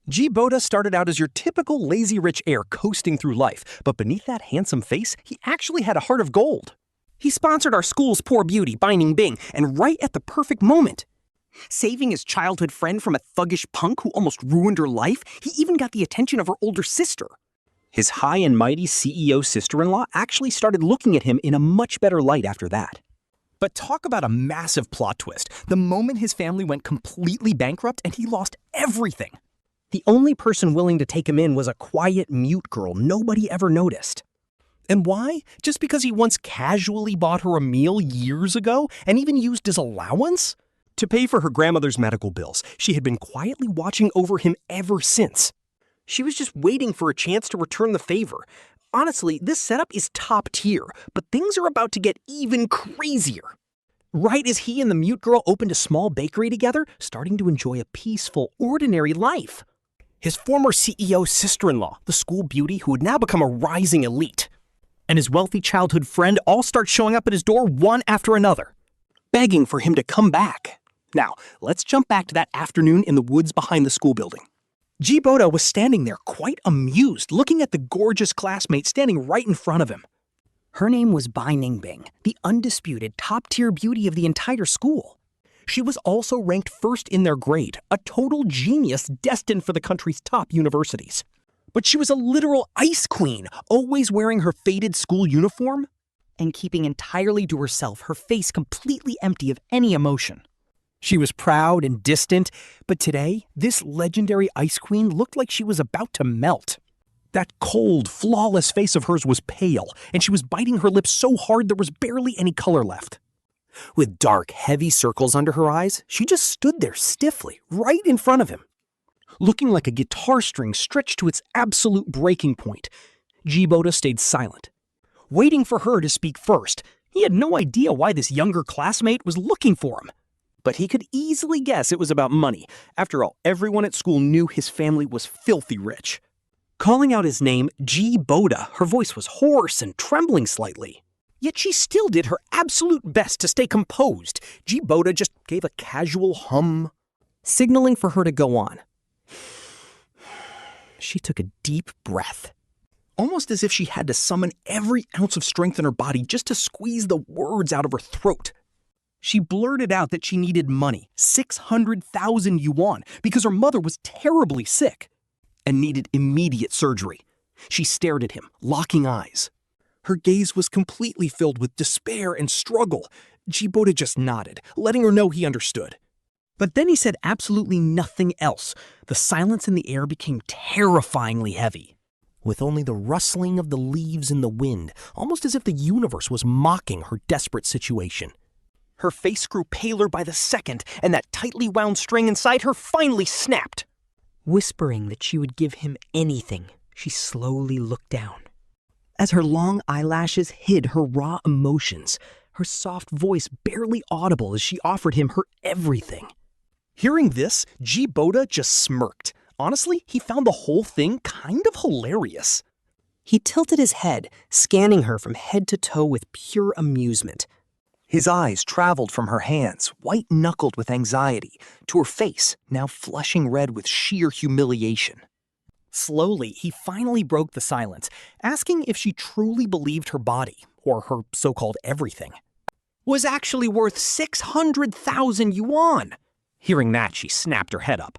Boda started out as your typical lazy rich heir coasting through life, but beneath that handsome face, he actually had a heart of gold. He sponsored our school's poor beauty, Bai Ningbing, and right at the perfect moment. Saving his childhood friend from a thuggish punk who almost ruined her life, he even got the attention of her older sister. His high and mighty CEO sister-in-law actually started looking at him in a much better light after that. But talk about a massive plot twist. The moment his family went completely bankrupt and he lost everything. The only person willing to take him in was a quiet, mute girl nobody ever noticed. And why? Just because he once casually bought her a meal years ago and even used his allowance? To pay for her grandmother's medical bills, she had been quietly watching over him ever since. She was just waiting for a chance to return the favor. Honestly, this setup is top tier, but things are about to get even crazier. Right as he and the mute girl opened a small bakery together, starting to enjoy a peaceful, ordinary life. His former CEO's sister-in-law, the school beauty who had now become a rising elite, and his wealthy childhood friend all start showing up at his door one after another, begging for him to come back. Now, let's jump back to that afternoon in the woods behind the school building. Boda was standing there quite amused, looking at the gorgeous classmate standing right in front of him. Her name was Bai Ningbing, the undisputed top-tier beauty of the entire school. She was also ranked first in their grade, a total genius destined for the country's top universities. But she was a literal ice queen, always wearing her faded school uniform and keeping entirely to herself, her face completely empty of any emotion. She was proud and distant, but today, this legendary ice queen looked like she was about to melt. That cold, flawless face of hers was pale, and she was biting her lips so hard there was barely any color left. With dark, heavy circles under her eyes, she just stood there stiffly, right in front of him. Looking like a guitar string stretched to its absolute breaking point, Boda stayed silent, waiting for her to speak first. He had no idea why this younger classmate was looking for him. But he could easily guess it was about money. After all, everyone at school knew his family was filthy rich. Calling out his name, Boda, her voice was hoarse and trembling slightly. Yet she still did her absolute best to stay composed. Boda just gave a casual hum, signaling for her to go on. She took a deep breath, almost as if she had to summon every ounce of strength in her body just to squeeze the words out of her throat. She blurted out that she needed money, 600,000 yuan, because her mother was terribly sick and needed immediate surgery. She stared at him, locking eyes. Her gaze was completely filled with despair and struggle. Boda just nodded, letting her know he understood. But then he said absolutely nothing else. The silence in the air became terrifyingly heavy, with only the rustling of the leaves in the wind, almost as if the universe was mocking her desperate situation. Her face grew paler by the second, and that tightly wound string inside her finally snapped. Whispering that she would give him anything, she slowly looked down. As her long eyelashes hid her raw emotions, her soft voice barely audible as she offered him her everything. Hearing this, Boda just smirked. Honestly, he found the whole thing kind of hilarious. He tilted his head, scanning her from head to toe with pure amusement. His eyes traveled from her hands, white-knuckled with anxiety, to her face, now flushing red with sheer humiliation. Slowly, he finally broke the silence, asking if she truly believed her body, or her so-called everything, was actually worth 600,000 yuan. Hearing that, she snapped her head up.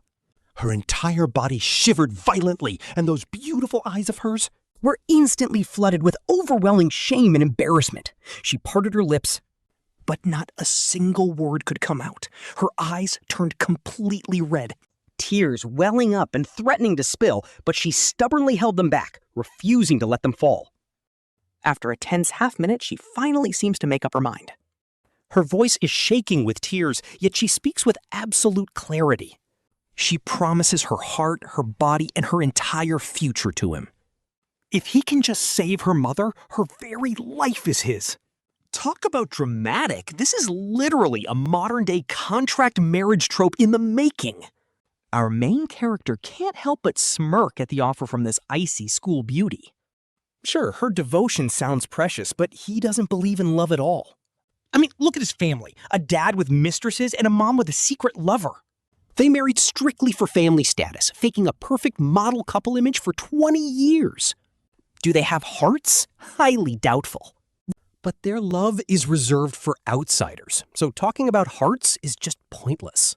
Her entire body shivered violently, and those beautiful eyes of hers were instantly flooded with overwhelming shame and embarrassment. She parted her lips, but not a single word could come out. Her eyes turned completely red, tears welling up and threatening to spill, but she stubbornly held them back, refusing to let them fall. After a tense half-minute, she finally seems to make up her mind. Her voice is shaking with tears, yet she speaks with absolute clarity. She promises her heart, her body, and her entire future to him. If he can just save her mother, her very life is his. Talk about dramatic. This is literally a modern-day contract marriage trope in the making. Our main character can't help but smirk at the offer from this icy school beauty. Sure, her devotion sounds precious, but he doesn't believe in love at all. I mean, look at his family. A dad with mistresses and a mom with a secret lover. They married strictly for family status, faking a perfect model couple image for 20 years. Do they have hearts? Highly doubtful. But their love is reserved for outsiders, so talking about hearts is just pointless.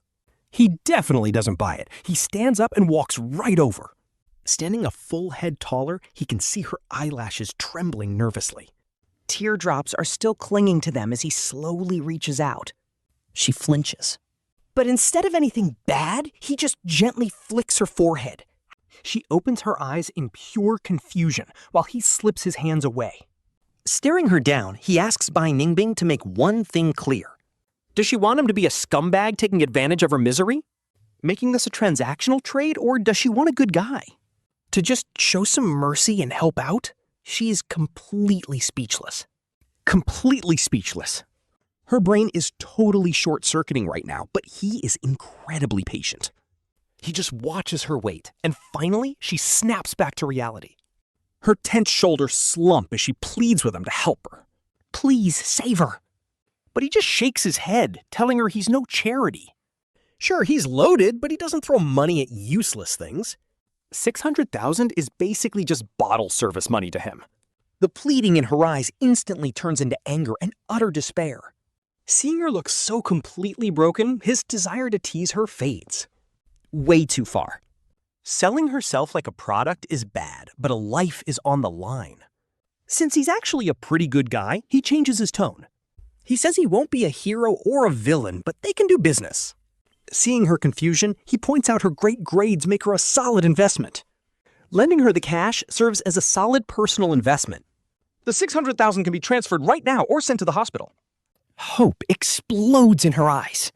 He definitely doesn't buy it. He stands up and walks right over. Standing a full head taller, he can see her eyelashes trembling nervously. Teardrops are still clinging to them as he slowly reaches out. She flinches. But instead of anything bad, he just gently flicks her forehead. She opens her eyes in pure confusion while he slips his hands away. Staring her down, he asks Bai Ningbing to make one thing clear. Does she want him to be a scumbag taking advantage of her misery? Making this a transactional trade, or does she want a good guy? To just show some mercy and help out? She is completely speechless. Completely speechless. Her brain is totally short-circuiting right now, but he is incredibly patient. He just watches her wait, and finally, she snaps back to reality. Her tense shoulders slump as she pleads with him to help her. Please, save her. But he just shakes his head, telling her he's no charity. Sure, he's loaded, but he doesn't throw money at useless things. 600,000 is basically just bottle service money to him. The pleading in her eyes instantly turns into anger and utter despair. Seeing her look so completely broken, his desire to tease her fades. Way too far. Selling herself like a product is bad, but a life is on the line. Since he's actually a pretty good guy, he changes his tone. He says he won't be a hero or a villain, but they can do business. Seeing her confusion, he points out her great grades make her a solid investment. Lending her the cash serves as a solid personal investment. The 600,000 can be transferred right now or sent to the hospital. Hope explodes in her eyes.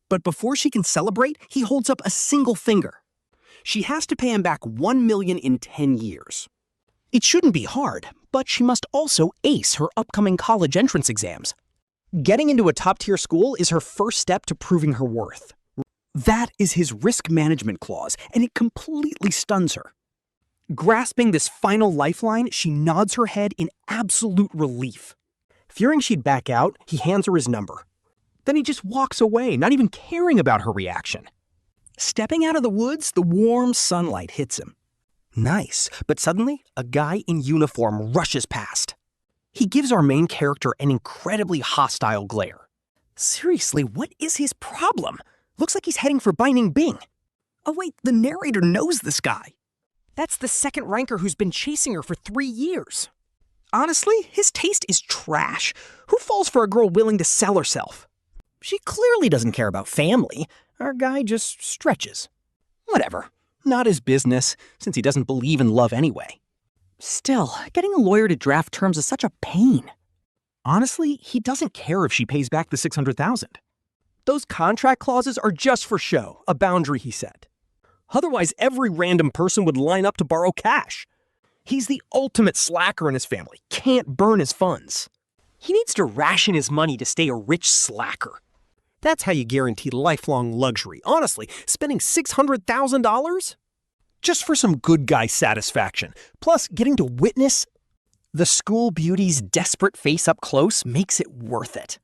But before she can celebrate, he holds up a single finger. She has to pay him back 1 million in 10 years. It shouldn't be hard, but she must also ace her upcoming college entrance exams. Getting into a top-tier school is her first step to proving her worth. That is his risk management clause, and it completely stuns her. Grasping this final lifeline, she nods her head in absolute relief. Fearing she'd back out, he hands her his number. Then he just walks away, not even caring about her reaction. Stepping out of the woods, the warm sunlight hits him. Nice, but suddenly, a guy in uniform rushes past. He gives our main character an incredibly hostile glare. Seriously, what is his problem? Looks like he's heading for Bai Ningbing. Oh wait, the narrator knows this guy. That's the second ranker who's been chasing her for 3 years. Honestly, his taste is trash. Who falls for a girl willing to sell herself? She clearly doesn't care about family. Our guy just stretches. Whatever. Not his business, since he doesn't believe in love anyway. Still, getting a lawyer to draft terms is such a pain. Honestly, he doesn't care if she pays back the 600,000. Those contract clauses are just for show, a boundary he set. Otherwise, every random person would line up to borrow cash. He's the ultimate slacker in his family, can't burn his funds. He needs to ration his money to stay a rich slacker. That's how you guarantee lifelong luxury. Honestly, spending $600,000? Just for some good guy satisfaction. Plus, getting to witness the school beauty's desperate face up close makes it worth it.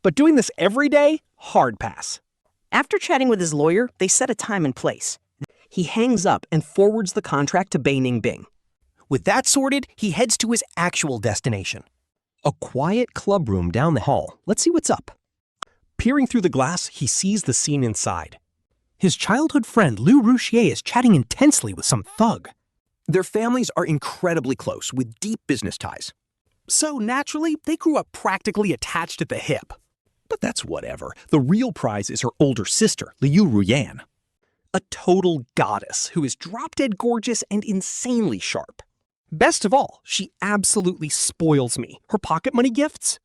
But doing this every day? Hard pass. After chatting with his lawyer, they set a time and place. He hangs up and forwards the contract to Bai Ningbing. With that sorted, he heads to his actual destination. A quiet club room down the hall. Let's see what's up. Peering through the glass, he sees the scene inside. His childhood friend Liu Ruxue is chatting intensely with some thug. Their families are incredibly close, with deep business ties. So naturally, they grew up practically attached at the hip. But that's whatever. The real prize is her older sister, Liu Ruyan. A total goddess who is drop-dead gorgeous and insanely sharp. Best of all, she absolutely spoils me. Her pocket money gifts?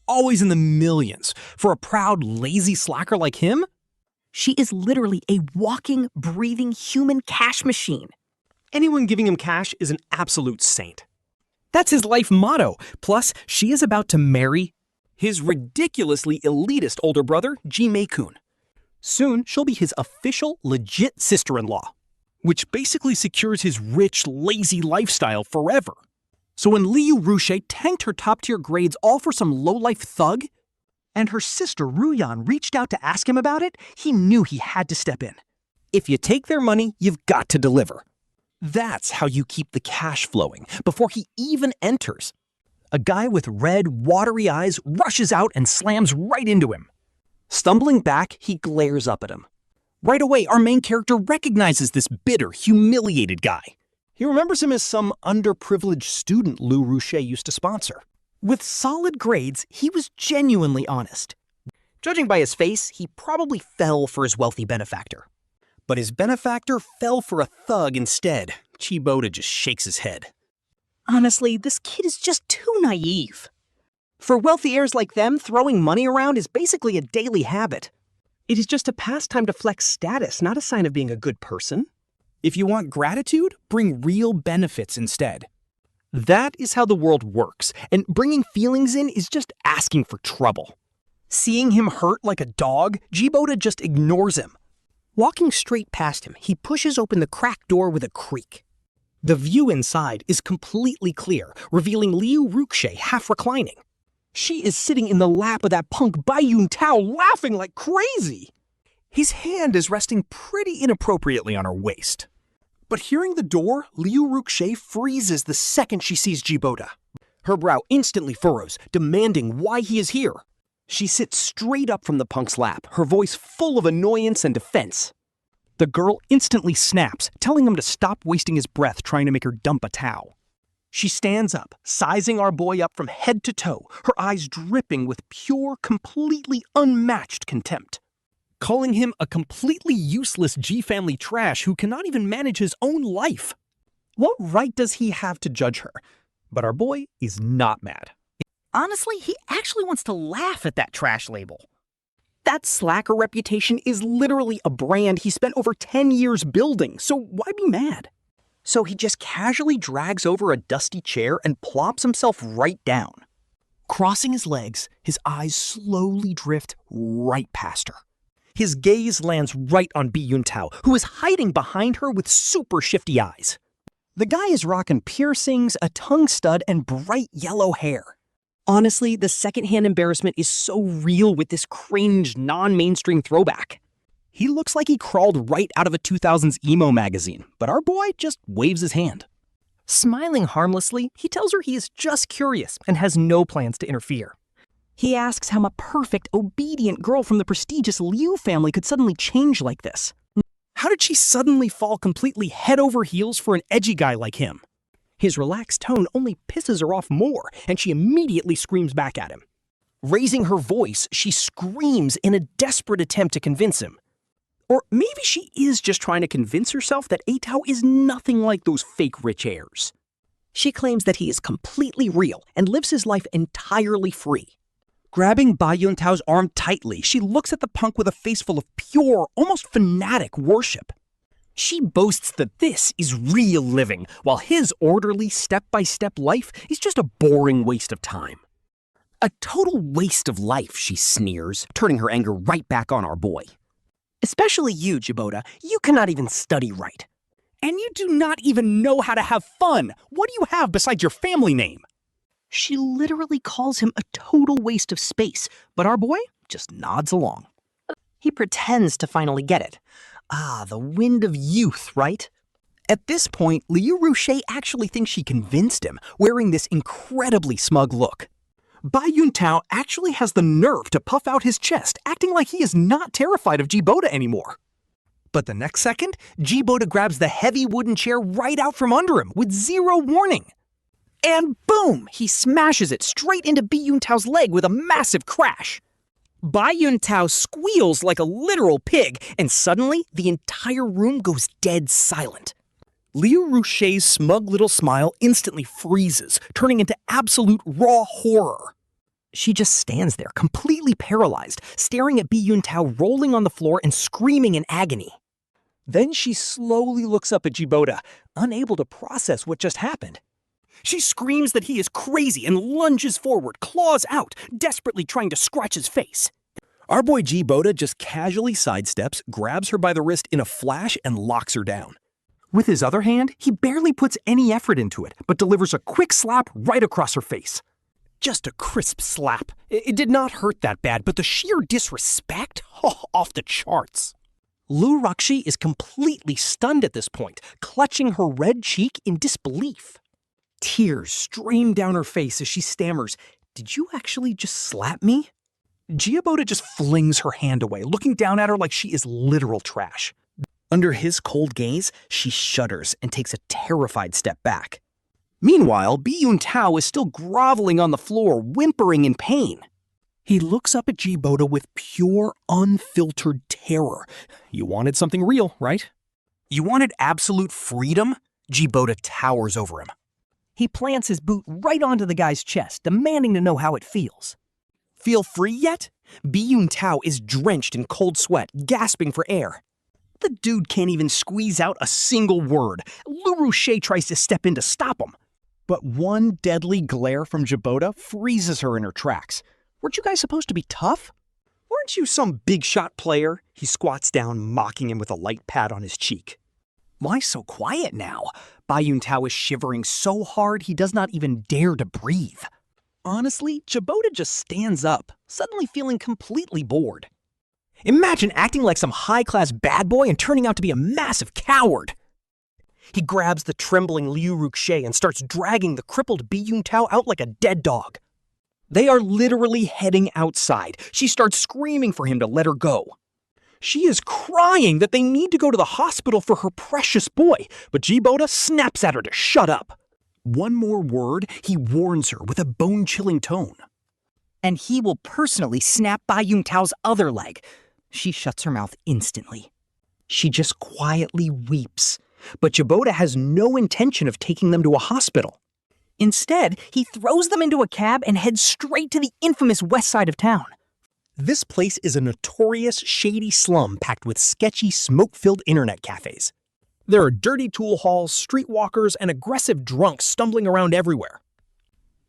Always in the millions. For a proud, lazy slacker like him? She is literally a walking, breathing human cash machine. Anyone giving him cash is an absolute saint. That's his life motto. Plus, she is about to marry his ridiculously elitist older brother, Ji-Mei-kun. Soon, she'll be his official, legit sister-in-law, which basically secures his rich, lazy lifestyle forever. So when Liu Ruxue tanked her top-tier grades all for some low-life thug, and her sister Ruyan reached out to ask him about it, he knew he had to step in. If you take their money, you've got to deliver. That's how you keep the cash flowing before he even enters. A guy with red, watery eyes rushes out and slams right into him. Stumbling back, he glares up at him. Right away, our main character recognizes this bitter, humiliated guy. He remembers him as some underprivileged student Liu Ruxue used to sponsor. With solid grades, he was genuinely honest. Judging by his face, he probably fell for his wealthy benefactor. But his benefactor fell for a thug instead. Boda just shakes his head. Honestly, this kid is just too naive. For wealthy heirs like them, throwing money around is basically a daily habit. It is just a pastime to flex status, not a sign of being a good person. If you want gratitude, bring real benefits instead. That is how the world works, and bringing feelings in is just asking for trouble. Seeing him hurt like a dog, Boda just ignores him. Walking straight past him, he pushes open the cracked door with a creak. The view inside is completely clear, revealing Liu Ruxue half reclining. She is sitting in the lap of that punk Bai Ningbing, laughing like crazy. His hand is resting pretty inappropriately on her waist. But hearing the door, Liu Ruxue freezes the second she sees Boda. Her brow instantly furrows, demanding why he is here. She sits straight up from the punk's lap, her voice full of annoyance and defense. The girl instantly snaps, telling him to stop wasting his breath trying to make her dump a towel. She stands up, sizing our boy up from head to toe, her eyes dripping with pure, completely unmatched contempt. Calling him a completely useless G-family trash who cannot even manage his own life. What right does he have to judge her? But our boy is not mad. Honestly, he actually wants to laugh at that trash label. That slacker reputation is literally a brand he spent over 10 years building, so why be mad? So he just casually drags over a dusty chair and plops himself right down. Crossing his legs, his eyes slowly drift right past her. His gaze lands right on Bai Ningbing, who is hiding behind her with super shifty eyes. The guy is rocking piercings, a tongue stud, and bright yellow hair. Honestly, the secondhand embarrassment is so real with this cringe, non-mainstream throwback. He looks like he crawled right out of a 2000s emo magazine, but our boy just waves his hand. Smiling harmlessly, he tells her he is just curious and has no plans to interfere. He asks how a perfect, obedient girl from the prestigious Liu family could suddenly change like this. How did she suddenly fall completely head over heels for an edgy guy like him? His relaxed tone only pisses her off more, and she immediately screams back at him. Raising her voice, she screams in a desperate attempt to convince him. Or maybe she is just trying to convince herself that Atao is nothing like those fake rich heirs. She claims that he is completely real and lives his life entirely free. Grabbing Bai Ningbing's arm tightly, she looks at the punk with a face full of pure, almost fanatic worship. She boasts that this is real living, while his orderly, step-by-step life is just a boring waste of time. A total waste of life, she sneers, turning her anger right back on our boy. Especially you, Boda, you cannot even study right. And you do not even know how to have fun. What do you have besides your family name? She literally calls him a total waste of space, but our boy just nods along. He pretends to finally get it. Ah, the wind of youth, right? At this point, Liu Ruxue actually thinks she convinced him, wearing this incredibly smug look. Bai Ningbing actually has the nerve to puff out his chest, acting like he is not terrified of Boda anymore. But the next second, Boda grabs the heavy wooden chair right out from under him with zero warning. And boom, he smashes it straight into Bai Ningbing's leg with a massive crash. Bai Ningbing squeals like a literal pig, and suddenly the entire room goes dead silent. Liu Ruxue's smug little smile instantly freezes, turning into absolute raw horror. She just stands there, completely paralyzed, staring at Bai Ningbing rolling on the floor and screaming in agony. Then she slowly looks up at Boda, unable to process what just happened. She screams that he is crazy and lunges forward, claws out, desperately trying to scratch his face. Our boy Boda just casually sidesteps, grabs her by the wrist in a flash, and locks her down. With his other hand, he barely puts any effort into it, but delivers a quick slap right across her face. Just a crisp slap. It did not hurt that bad, but the sheer disrespect? Oh, off the charts. Liu Ruxue is completely stunned at this point, clutching her red cheek in disbelief. Tears stream down her face as she stammers, "Did you actually just slap me?" Boda just flings her hand away, looking down at her like she is literal trash. Under his cold gaze, she shudders and takes a terrified step back. Meanwhile, Tao is still groveling on the floor, whimpering in pain. He looks up at Boda with pure, unfiltered terror. You wanted something real, right? You wanted absolute freedom? Boda towers over him. He plants his boot right onto the guy's chest, demanding to know how it feels. Feel free yet? Tao is drenched in cold sweat, gasping for air. The dude can't even squeeze out a single word. Liu Ruxue tries to step in to stop him. But one deadly glare from Boda freezes her in her tracks. Weren't you guys supposed to be tough? Weren't you some big shot player? He squats down, mocking him with a light pat on his cheek. Why so quiet now? Tao is shivering so hard he does not even dare to breathe. Honestly, Boda just stands up, suddenly feeling completely bored. Imagine acting like some high-class bad boy and turning out to be a massive coward. He grabs the trembling Liu Ruxue and starts dragging the crippled Tao out like a dead dog. They are literally heading outside. She starts screaming for him to let her go. She is crying that they need to go to the hospital for her precious boy, but Boda snaps at her to shut up. One more word, he warns her with a bone-chilling tone. And he will personally snap Tao's other leg. She shuts her mouth instantly. She just quietly weeps. But Boda has no intention of taking them to a hospital. Instead, he throws them into a cab and heads straight to the infamous west side of town. This place is a notorious, shady slum packed with sketchy, smoke-filled internet cafes. There are dirty tool halls, streetwalkers, and aggressive drunks stumbling around everywhere.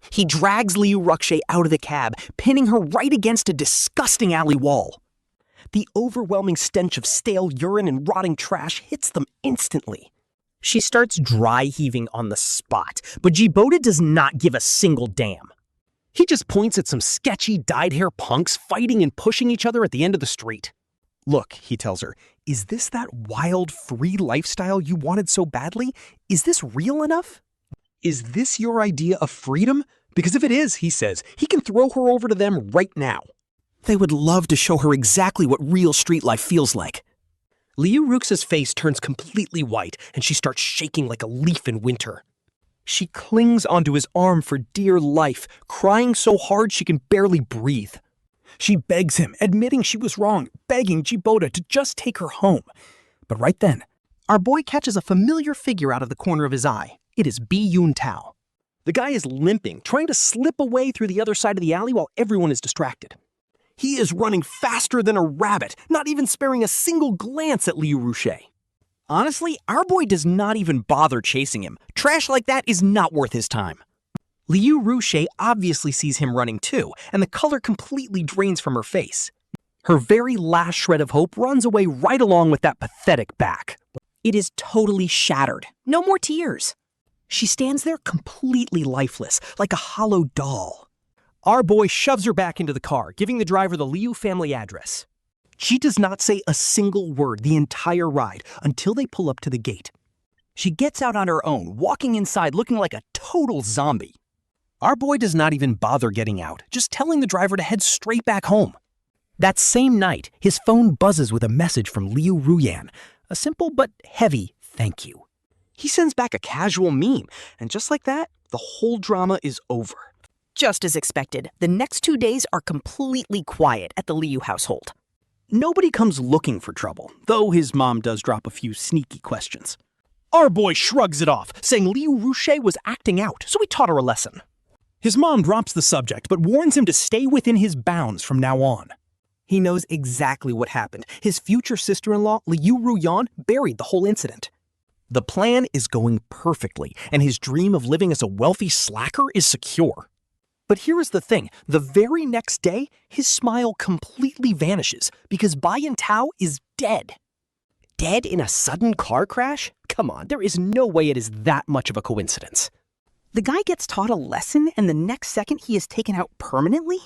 He drags Liu Ruxue out of the cab, pinning her right against a disgusting alley wall. The overwhelming stench of stale urine and rotting trash hits them instantly. She starts dry heaving on the spot, but Boda does not give a single damn. He just points at some sketchy, dyed-hair punks fighting and pushing each other at the end of the street. Look, he tells her, is this that wild, free lifestyle you wanted so badly? Is this real enough? Is this your idea of freedom? Because if it is, he says, he can throw her over to them right now. They would love to show her exactly what real street life feels like. Liu Ruxue's face turns completely white, and she starts shaking like a leaf in winter. She clings onto his arm for dear life, crying so hard she can barely breathe. She begs him, admitting she was wrong, begging Boda to just take her home. But right then, our boy catches a familiar figure out of the corner of his eye. It is Tao. The guy is limping, trying to slip away through the other side of the alley while everyone is distracted. He is running faster than a rabbit, not even sparing a single glance at Liu Ruxue. Honestly, our boy does not even bother chasing him. Trash like that is not worth his time. Liu Ruxue obviously sees him running too, and the color completely drains from her face. Her very last shred of hope runs away right along with that pathetic back. It is totally shattered. No more tears. She stands there completely lifeless, like a hollow doll. Our boy shoves her back into the car, giving the driver the Liu family address. She does not say a single word the entire ride until they pull up to the gate. She gets out on her own, walking inside looking like a total zombie. Our boy does not even bother getting out, just telling the driver to head straight back home. That same night, his phone buzzes with a message from Liu Ruyan, a simple but heavy thank you. He sends back a casual meme, and just like that, the whole drama is over. Just as expected, the next 2 days are completely quiet at the Liu household. Nobody comes looking for trouble, though his mom does drop a few sneaky questions. Our boy shrugs it off, saying Liu Ruxue was acting out, so we taught her a lesson. His mom drops the subject, but warns him to stay within his bounds from now on. He knows exactly what happened. His future sister-in-law, Liu Ruyan, buried the whole incident. The plan is going perfectly, and his dream of living as a wealthy slacker is secure. But here is the thing, the very next day, his smile completely vanishes because Bai Tao is dead. Dead in a sudden car crash? Come on, there is no way it is that much of a coincidence. The guy gets taught a lesson and the next second he is taken out permanently?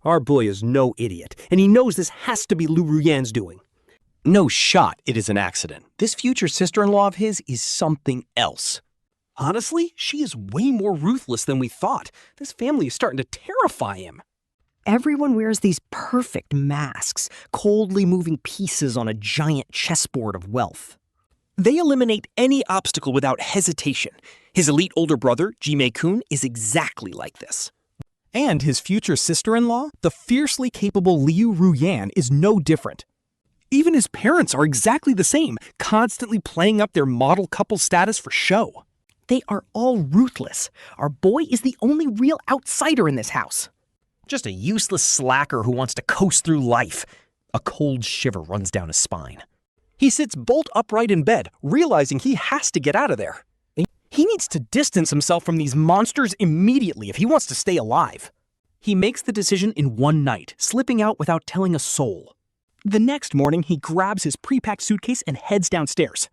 Our boy is no idiot, and he knows this has to be Liu Ruyan's doing. No shot it is an accident. This future sister-in-law of his is something else. Honestly, she is way more ruthless than we thought. This family is starting to terrify him. Everyone wears these perfect masks, coldly moving pieces on a giant chessboard of wealth. They eliminate any obstacle without hesitation. His elite older brother, Jimei-kun, is exactly like this. And his future sister-in-law, the fiercely capable Liu Ruyan, is no different. Even his parents are exactly the same, constantly playing up their model couple status for show. They are all ruthless. Our boy is the only real outsider in this house. Just a useless slacker who wants to coast through life. A cold shiver runs down his spine. He sits bolt upright in bed, realizing he has to get out of there. He needs to distance himself from these monsters immediately if he wants to stay alive. He makes the decision in one night, slipping out without telling a soul. The next morning, he grabs his pre-packed suitcase and heads downstairs.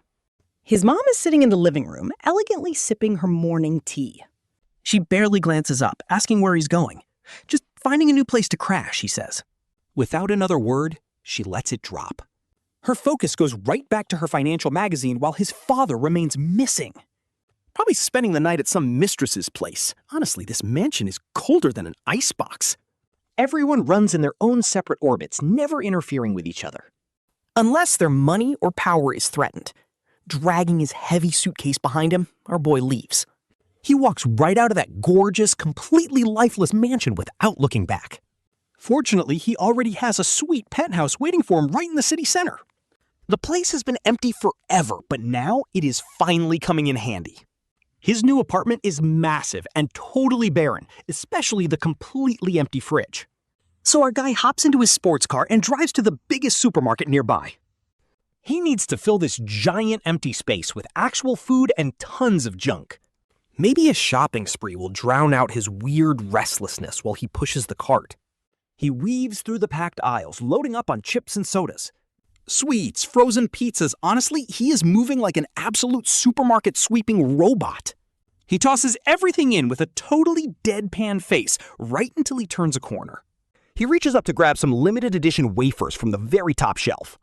His mom is sitting in the living room, elegantly sipping her morning tea. She barely glances up, asking where he's going. Just finding a new place to crash, he says. Without another word, she lets it drop. Her focus goes right back to her financial magazine while his father remains missing. Probably spending the night at some mistress's place. Honestly, this mansion is colder than an icebox. Everyone runs in their own separate orbits, never interfering with each other. Unless their money or power is threatened. Dragging his heavy suitcase behind him, our boy leaves. He walks right out of that gorgeous, completely lifeless mansion without looking back. Fortunately, he already has a sweet penthouse waiting for him right in the city center. The place has been empty forever, but now it is finally coming in handy. His new apartment is massive and totally barren, especially the completely empty fridge. So our guy hops into his sports car and drives to the biggest supermarket nearby. He needs to fill this giant empty space with actual food and tons of junk. Maybe a shopping spree will drown out his weird restlessness while he pushes the cart. He weaves through the packed aisles, loading up on chips and sodas. Sweets, frozen pizzas, honestly, he is moving like an absolute supermarket sweeping robot. He tosses everything in with a totally deadpan face right until he turns a corner. He reaches up to grab some limited edition wafers from the very top shelf.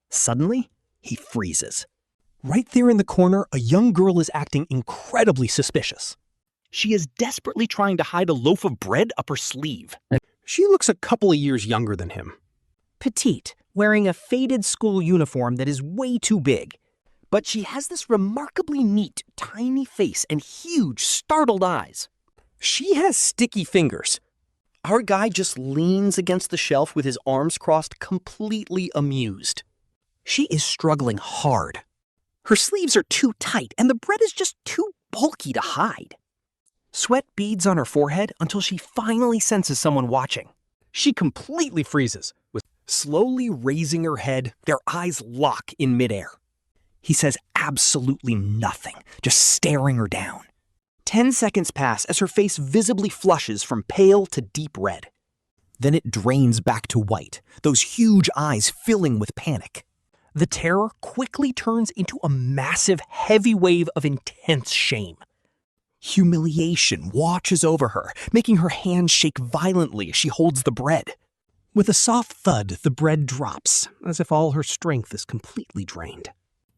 Suddenly, he freezes. Right there in the corner, a young girl is acting incredibly suspicious. She is desperately trying to hide a loaf of bread up her sleeve. She looks a couple of years younger than him. Petite, wearing a faded school uniform that is way too big. But she has this remarkably neat, tiny face and huge, startled eyes. She has sticky fingers. Our guy just leans against the shelf with his arms crossed, completely amused. She is struggling hard. Her sleeves are too tight and the bread is just too bulky to hide. Sweat beads on her forehead until she finally senses someone watching. She completely freezes, with slowly raising her head, their eyes lock in midair. He says absolutely nothing, just staring her down. 10 seconds pass as her face visibly flushes from pale to deep red. Then it drains back to white, those huge eyes filling with panic. The terror quickly turns into a massive, heavy wave of intense shame. Humiliation washes over her, making her hands shake violently as she holds the bread. With a soft thud, the bread drops, as if all her strength is completely drained.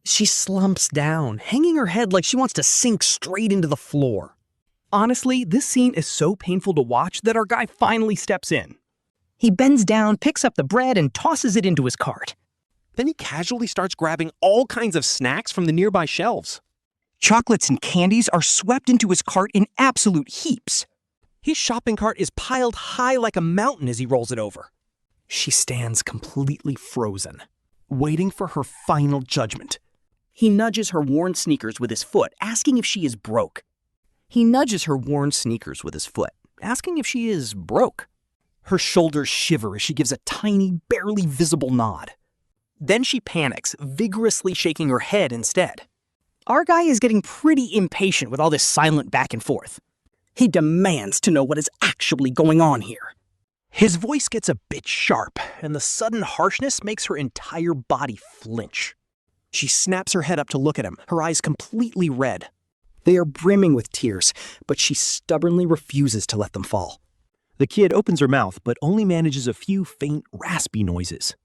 She slumps down, hanging her head like she wants to sink straight into the floor. Honestly, this scene is so painful to watch that our guy finally steps in. He bends down, picks up the bread, and tosses it into his cart. Then he casually starts grabbing all kinds of snacks from the nearby shelves. Chocolates and candies are swept into his cart in absolute heaps. His shopping cart is piled high like a mountain as he rolls it over. She stands completely frozen, waiting for her final judgment. He nudges her worn sneakers with his foot, asking if she is broke. Her shoulders shiver as she gives a tiny, barely visible nod. Then she panics, vigorously shaking her head instead. Our guy is getting pretty impatient with all this silent back and forth. He demands to know what is actually going on here. His voice gets a bit sharp, and the sudden harshness makes her entire body flinch. She snaps her head up to look at him, her eyes completely red. They are brimming with tears, but she stubbornly refuses to let them fall. The kid opens her mouth, but only manages a few faint, raspy noises.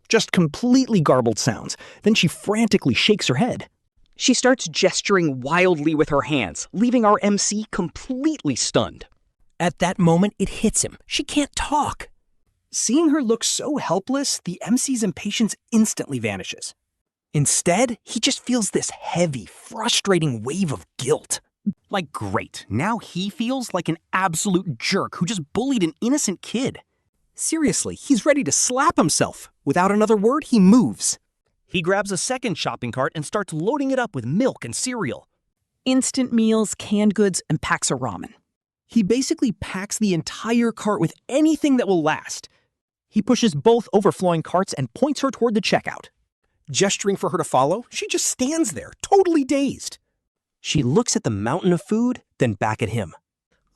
Just completely garbled sounds. Then she frantically shakes her head. She starts gesturing wildly with her hands, leaving our MC completely stunned. At that moment, it hits him. She can't talk. Seeing her look so helpless, the MC's impatience instantly vanishes. Instead, he just feels this heavy, frustrating wave of guilt. Like, great, now he feels like an absolute jerk who just bullied an innocent kid. Seriously, he's ready to slap himself. Without another word, he moves. He grabs a second shopping cart and starts loading it up with milk and cereal. Instant meals, canned goods, and packs of ramen. He basically packs the entire cart with anything that will last. He pushes both overflowing carts and points her toward the checkout. Gesturing for her to follow, she just stands there, totally dazed. She looks at the mountain of food, then back at him.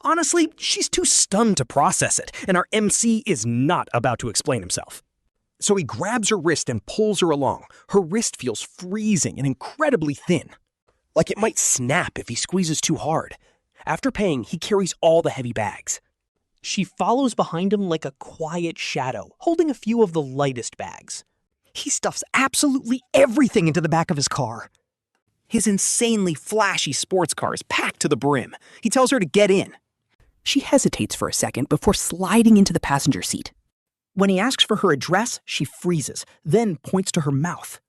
Honestly, she's too stunned to process it, and our MC is not about to explain himself. So he grabs her wrist and pulls her along. Her wrist feels freezing and incredibly thin, like it might snap if he squeezes too hard. After paying, he carries all the heavy bags. She follows behind him like a quiet shadow, holding a few of the lightest bags. He stuffs absolutely everything into the back of his car. His insanely flashy sports car is packed to the brim. He tells her to get in. She hesitates for a second before sliding into the passenger seat. When he asks for her address, she freezes, then points to her mouth.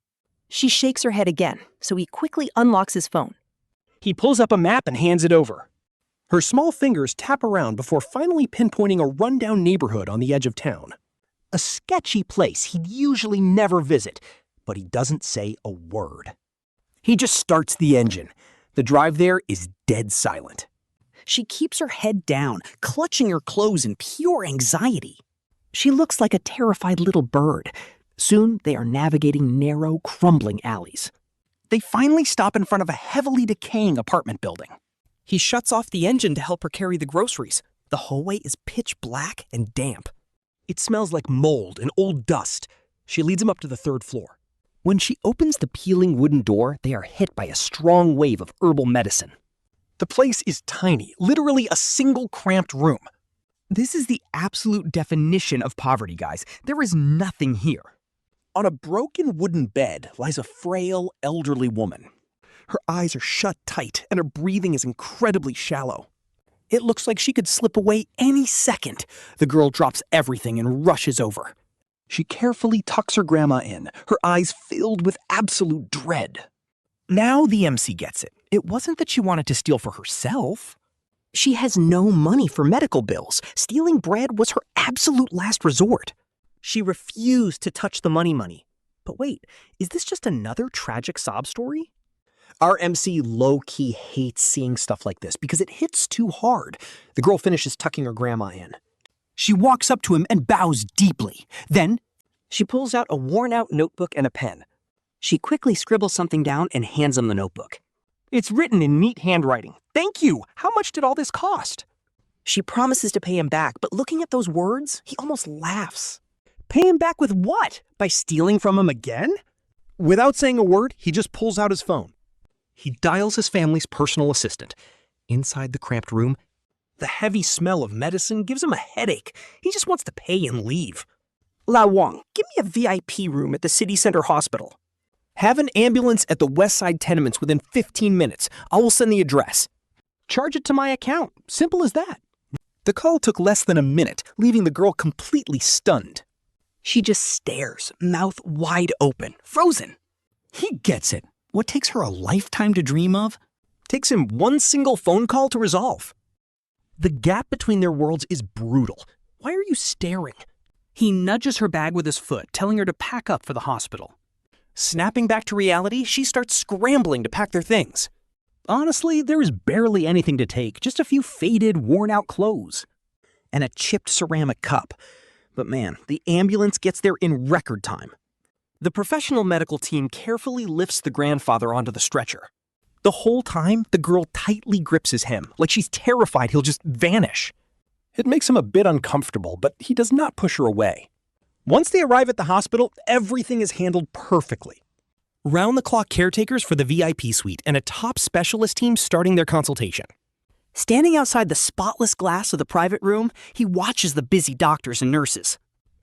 She shakes her head again, so he quickly unlocks his phone. He pulls up a map and hands it over. Her small fingers tap around before finally pinpointing a rundown neighborhood on the edge of town. A sketchy place he'd usually never visit, but he doesn't say a word. He just starts the engine. The drive there is dead silent. She keeps her head down, clutching her clothes in pure anxiety. She looks like a terrified little bird. Soon they are navigating narrow, crumbling alleys. They finally stop in front of a heavily decaying apartment building. He shuts off the engine to help her carry the groceries. The hallway is pitch black and damp. It smells like mold and old dust. She leads him up to the third floor. When she opens the peeling wooden door, they are hit by a strong wave of herbal medicine. The place is tiny, literally a single cramped room. This is the absolute definition of poverty, guys. There is nothing here. On a broken wooden bed lies a frail, elderly woman. Her eyes are shut tight, and her breathing is incredibly shallow. It looks like she could slip away any second. The girl drops everything and rushes over. She carefully tucks her grandma in, her eyes filled with absolute dread. Now the MC gets it. It wasn't that she wanted to steal for herself. She has no money for medical bills. Stealing bread was her absolute last resort. She refused to touch the money. But wait, is this just another tragic sob story? Our MC low-key hates seeing stuff like this because it hits too hard. The girl finishes tucking her grandma in. She walks up to him and bows deeply. Then, she pulls out a worn-out notebook and a pen. She quickly scribbles something down and hands him the notebook. It's written in neat handwriting. Thank you! How much did all this cost? She promises to pay him back, but looking at those words, he almost laughs. Pay him back with what? By stealing from him again? Without saying a word, he just pulls out his phone. He dials his family's personal assistant. Inside the cramped room, the heavy smell of medicine gives him a headache. He just wants to pay and leave. Lao Wang, give me a VIP room at the city center hospital. Have an ambulance at the West Side tenements within 15 minutes. I will send the address. Charge it to my account. Simple as that. The call took less than a minute, leaving the girl completely stunned. She just stares, mouth wide open, frozen. He gets it. What takes her a lifetime to dream of takes him one single phone call to resolve. The gap between their worlds is brutal. Why are you staring? He nudges her bag with his foot, telling her to pack up for the hospital. Snapping back to reality, she starts scrambling to pack their things. Honestly, there is barely anything to take, just a few faded, worn-out clothes. And a chipped ceramic cup. But man, the ambulance gets there in record time. The professional medical team carefully lifts the grandfather onto the stretcher. The whole time, the girl tightly grips his hem, like she's terrified he'll just vanish. It makes him a bit uncomfortable, but he does not push her away. Once they arrive at the hospital, everything is handled perfectly. Round-the-clock caretakers for the VIP suite and a top specialist team starting their consultation. Standing outside the spotless glass of the private room, he watches the busy doctors and nurses.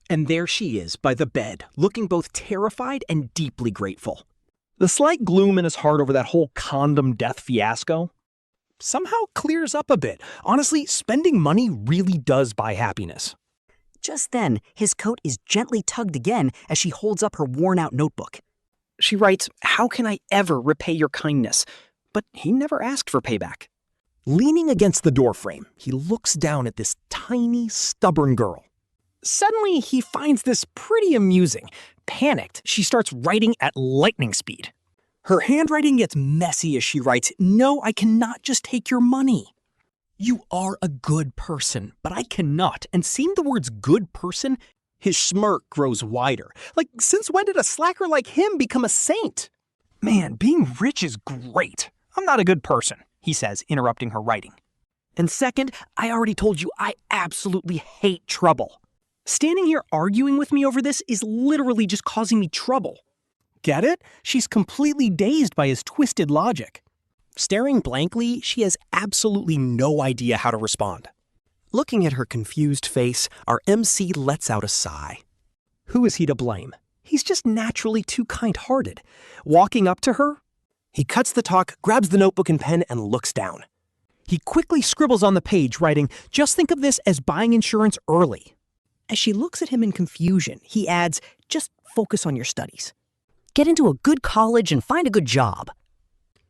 And there she is by the bed, looking both terrified and deeply grateful. The slight gloom in his heart over that whole condom death fiasco somehow clears up a bit. Honestly, spending money really does buy happiness. Just then, his coat is gently tugged again as she holds up her worn-out notebook. She writes, "How can I ever repay your kindness?" But he never asked for payback. Leaning against the doorframe, he looks down at this tiny, stubborn girl. Suddenly, he finds this pretty amusing. Panicked, she starts writing at lightning speed. Her handwriting gets messy as she writes, "No, I cannot just take your money. You are a good person, but I cannot." And seeing the words "good person," his smirk grows wider. Like, since when did a slacker like him become a saint? Man, being rich is great. I'm not a good person, he says, interrupting her writing. And second, I already told you I absolutely hate trouble. Standing here arguing with me over this is literally just causing me trouble. Get it? She's completely dazed by his twisted logic. Staring blankly, she has absolutely no idea how to respond. Looking at her confused face, our MC lets out a sigh. Who is he to blame? He's just naturally too kind-hearted. Walking up to her, he cuts the talk, grabs the notebook and pen, and looks down. He quickly scribbles on the page, writing, "Just think of this as buying insurance early." As she looks at him in confusion, he adds, "Just focus on your studies. Get into a good college and find a good job.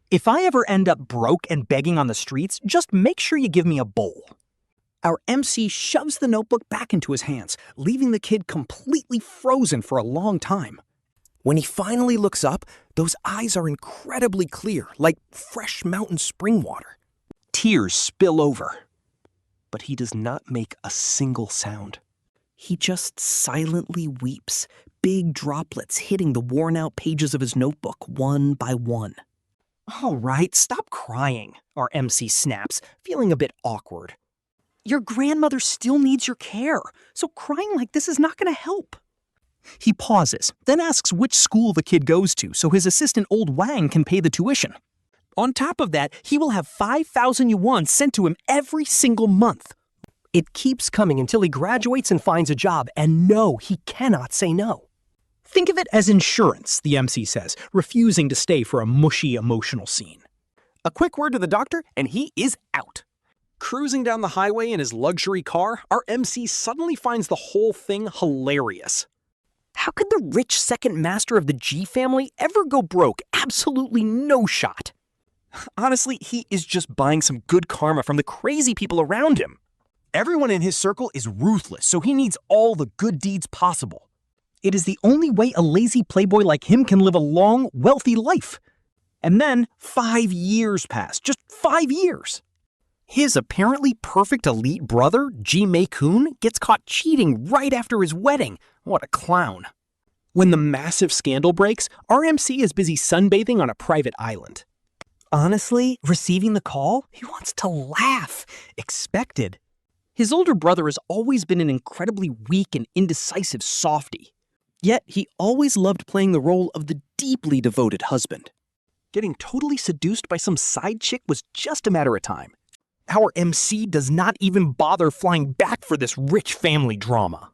If I ever end up broke and begging on the streets, just make sure you give me a bowl." Our MC shoves the notebook back into his hands, leaving the kid completely frozen for a long time. When he finally looks up, those eyes are incredibly clear, like fresh mountain spring water. Tears spill over. But he does not make a single sound. He just silently weeps, big droplets hitting the worn-out pages of his notebook one by one. "All right, stop crying," our MC snaps, feeling a bit awkward. "Your grandmother still needs your care, so crying like this is not going to help." He pauses, then asks which school the kid goes to so his assistant old Wang can pay the tuition. On top of that, he will have 5,000 yuan sent to him every single month. It keeps coming until he graduates and finds a job, and no, he cannot say no. Think of it as insurance, the MC says, refusing to stay for a mushy emotional scene. A quick word to the doctor, and he is out. Cruising down the highway in his luxury car, our MC suddenly finds the whole thing hilarious. How could the rich second master of the G family ever go broke? Absolutely no shot. Honestly, he is just buying some good karma from the crazy people around him. Everyone in his circle is ruthless, so he needs all the good deeds possible. It is the only way a lazy playboy like him can live a long, wealthy life. And then 5 years pass, just 5 years. His apparently perfect elite brother, Ji Mei-kun, gets caught cheating right after his wedding. What a clown. When the massive scandal breaks, RMC is busy sunbathing on a private island. Honestly, receiving the call, he wants to laugh. Expected. His older brother has always been an incredibly weak and indecisive softie. Yet he always loved playing the role of the deeply devoted husband. Getting totally seduced by some side chick was just a matter of time. Our MC does not even bother flying back for this rich family drama.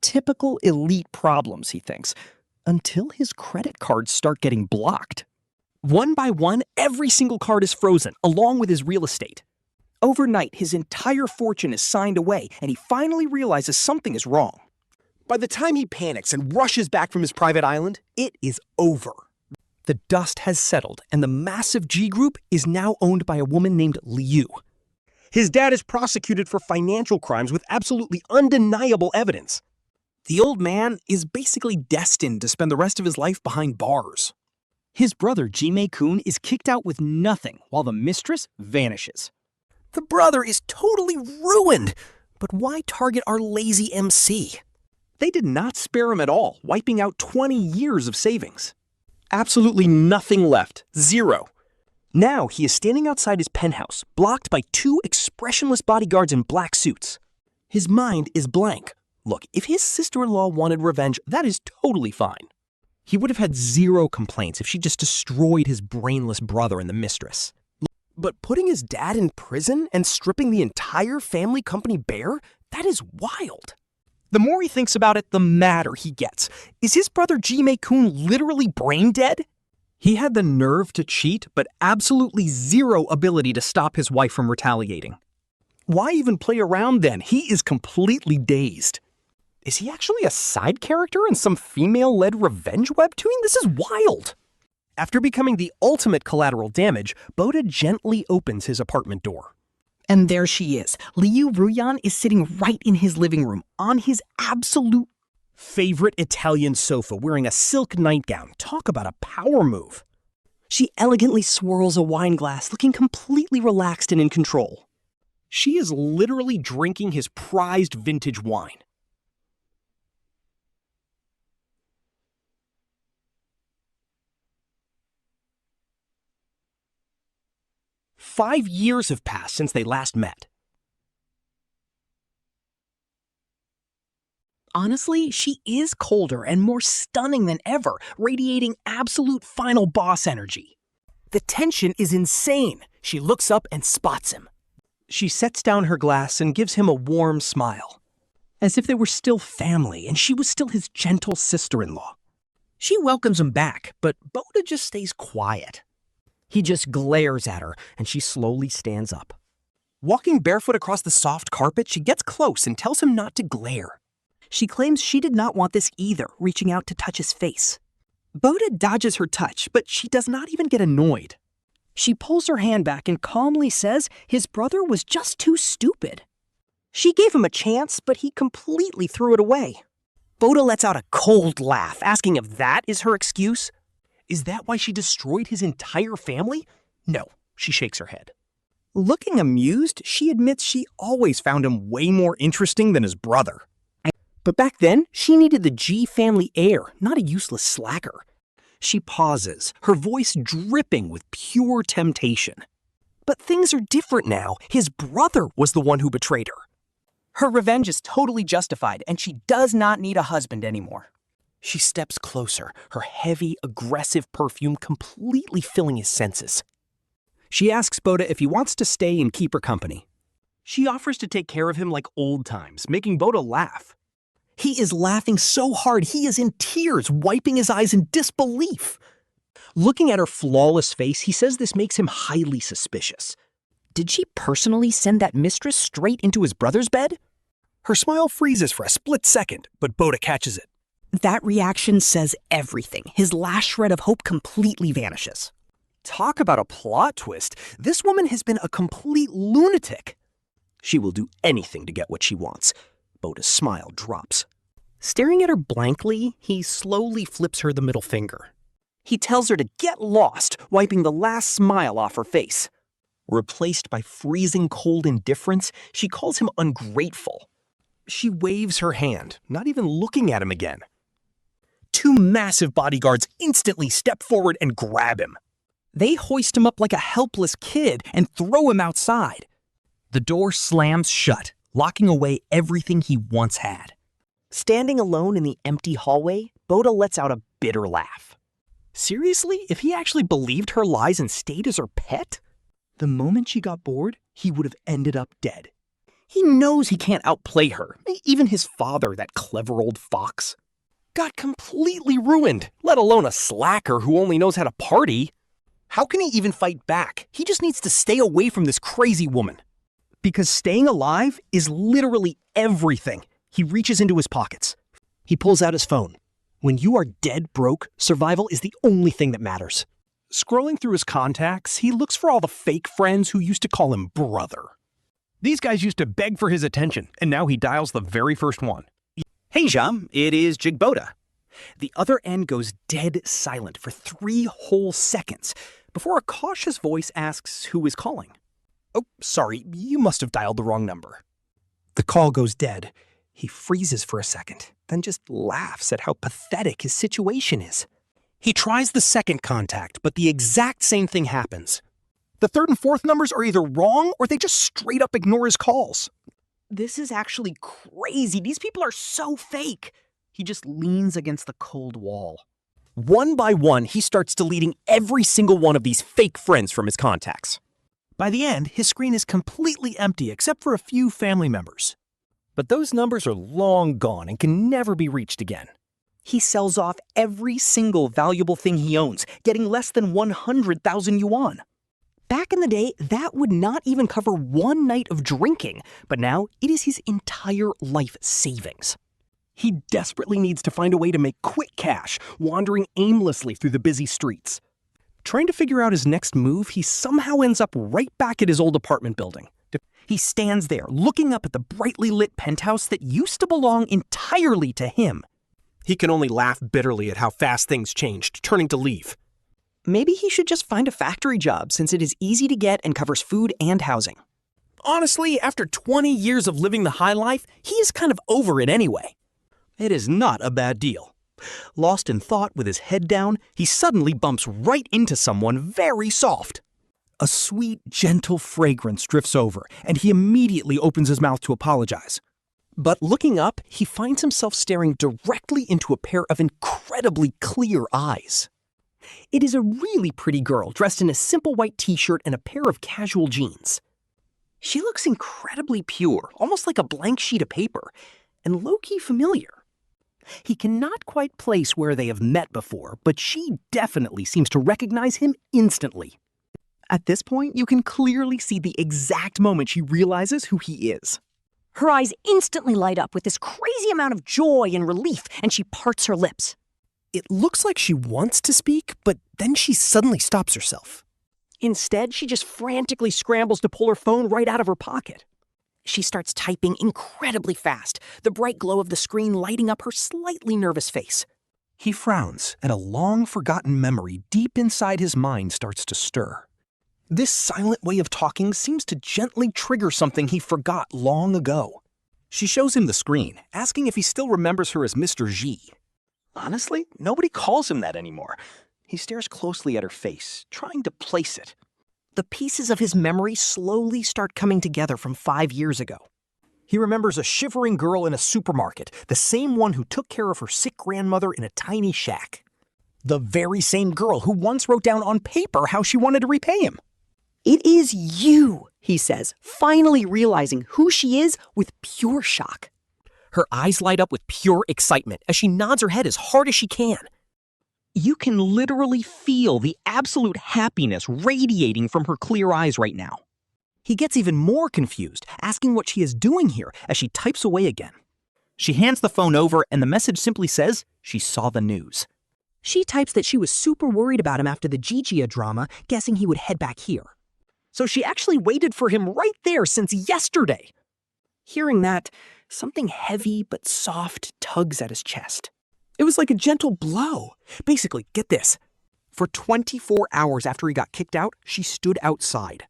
Typical elite problems, he thinks, until his credit cards start getting blocked. One by one, every single card is frozen, along with his real estate. Overnight, his entire fortune is signed away, and he finally realizes something is wrong. By the time he panics and rushes back from his private island, it is over. The dust has settled, and the massive G group is now owned by a woman named Liu. His dad is prosecuted for financial crimes with absolutely undeniable evidence. The old man is basically destined to spend the rest of his life behind bars. His brother, Ji Mei-kun, is kicked out with nothing, while the mistress vanishes. The brother is totally ruined, but why target our lazy MC? They did not spare him at all, wiping out 20 years of savings. Absolutely nothing left. Zero. Now he is standing outside his penthouse, blocked by 2 expressionless bodyguards in black suits. His mind is blank. Look, if his sister-in-law wanted revenge, that is totally fine. He would have had zero complaints if she just destroyed his brainless brother and the mistress. But putting his dad in prison and stripping the entire family company bare? That is wild. The more he thinks about it, the madder he gets. Is his brother Jime-kun literally brain dead? He had the nerve to cheat, but absolutely zero ability to stop his wife from retaliating. Why even play around then? He is completely dazed. Is he actually a side character in some female-led revenge webtoon? This is wild. After becoming the ultimate collateral damage, Boda gently opens his apartment door. And there she is. Liu Ruyan is sitting right in his living room, on his absolute favorite Italian sofa, wearing a silk nightgown. Talk about a power move. She elegantly swirls a wine glass, looking completely relaxed and in control. She is literally drinking his prized vintage wine. "5 years have passed since they last met. Honestly, she is colder and more stunning than ever, radiating absolute final boss energy. The tension is insane. She looks up and spots him. She sets down her glass and gives him a warm smile, as if they were still family and she was still his gentle sister-in-law. She welcomes him back, but Boda just stays quiet. He just glares at her, and she slowly stands up. Walking barefoot across the soft carpet, she gets close and tells him not to glare. She claims she did not want this either, reaching out to touch his face. Boda dodges her touch, but she does not even get annoyed. She pulls her hand back and calmly says his brother was just too stupid. She gave him a chance, but he completely threw it away. Boda lets out a cold laugh, asking if that is her excuse. Is that why she destroyed his entire family? No, she shakes her head. Looking amused, she admits she always found him way more interesting than his brother. But back then, she needed the G family heir, not a useless slacker. She pauses, her voice dripping with pure temptation. But things are different now. His brother was the one who betrayed her. Her revenge is totally justified, and she does not need a husband anymore. She steps closer, her heavy, aggressive perfume completely filling his senses. She asks Boda if he wants to stay and keep her company. She offers to take care of him like old times, making Boda laugh. He is laughing so hard he is in tears, wiping his eyes in disbelief. Looking at her flawless face, he says this makes him highly suspicious. Did she personally send that mistress straight into his brother's bed? Her smile freezes for a split second, but Boda catches it. That reaction says everything. His last shred of hope completely vanishes. Talk about a plot twist. This woman has been a complete lunatic. She will do anything to get what she wants. Boda's smile drops. Staring at her blankly, he slowly flips her the middle finger. He tells her to get lost, wiping the last smile off her face. Replaced by freezing cold indifference, she calls him ungrateful. She waves her hand, not even looking at him again. 2 massive bodyguards instantly step forward and grab him. They hoist him up like a helpless kid and throw him outside. The door slams shut, locking away everything he once had. Standing alone in the empty hallway, Boda lets out a bitter laugh. Seriously, if he actually believed her lies and stayed as her pet? The moment she got bored, he would have ended up dead. He knows he can't outplay her. Even his father, that clever old fox, got completely ruined, let alone a slacker who only knows how to party. How can he even fight back? He just needs to stay away from this crazy woman. Because staying alive is literally everything. He reaches into his pockets. He pulls out his phone. When you are dead broke, survival is the only thing that matters. Scrolling through his contacts, he looks for all the fake friends who used to call him brother. These guys used to beg for his attention, and now he dials the very first one. Hey, Jam, it is Jigboda. The other end goes dead silent for 3 whole seconds before a cautious voice asks who is calling. Oh, sorry, you must have dialed the wrong number. The call goes dead. He freezes for a second, then just laughs at how pathetic his situation is. He tries the second contact, but the exact same thing happens. The third and fourth numbers are either wrong or they just straight up ignore his calls. This is actually crazy. These people are so fake. He just leans against the cold wall. One by one, he starts deleting every single one of these fake friends from his contacts. By the end, his screen is completely empty except for a few family members. But those numbers are long gone and can never be reached again. He sells off every single valuable thing he owns, getting less than 100,000 yuan. Back in the day, that would not even cover one night of drinking, but now it is his entire life savings. He desperately needs to find a way to make quick cash, wandering aimlessly through the busy streets. Trying to figure out his next move, he somehow ends up right back at his old apartment building. He stands there, looking up at the brightly lit penthouse that used to belong entirely to him. He can only laugh bitterly at how fast things changed, turning to leave. Maybe he should just find a factory job since it is easy to get and covers food and housing. Honestly, after 20 years of living the high life, he is kind of over it anyway. It is not a bad deal. Lost in thought with his head down, he suddenly bumps right into someone very soft. A sweet, gentle fragrance drifts over, and he immediately opens his mouth to apologize. But looking up, he finds himself staring directly into a pair of incredibly clear eyes. It is a really pretty girl dressed in a simple white t-shirt and a pair of casual jeans. She looks incredibly pure, almost like a blank sheet of paper, and low-key familiar. He cannot quite place where they have met before, but she definitely seems to recognize him instantly. At this point, you can clearly see the exact moment she realizes who he is. Her eyes instantly light up with this crazy amount of joy and relief, and she parts her lips. It looks like she wants to speak, but then she suddenly stops herself. Instead, she just frantically scrambles to pull her phone right out of her pocket. She starts typing incredibly fast, the bright glow of the screen lighting up her slightly nervous face. He frowns, and a long-forgotten memory deep inside his mind starts to stir. This silent way of talking seems to gently trigger something he forgot long ago. She shows him the screen, asking if he still remembers her as Mr. G. Honestly, nobody calls him that anymore. He stares closely at her face, trying to place it. The pieces of his memory slowly start coming together from 5 years ago. He remembers a shivering girl in a supermarket, the same one who took care of her sick grandmother in a tiny shack. The very same girl who once wrote down on paper how she wanted to repay him. "It is you," he says, finally realizing who she is with pure shock. Her eyes light up with pure excitement as she nods her head as hard as she can. You can literally feel the absolute happiness radiating from her clear eyes right now. He gets even more confused, asking what she is doing here as she types away again. She hands the phone over and the message simply says she saw the news. She types that she was super worried about him after the Jijia drama, guessing he would head back here. So she actually waited for him right there since yesterday. Hearing that, something heavy but soft tugs at his chest. It was like a gentle blow. Basically, get this. For 24 hours after he got kicked out, she stood outside.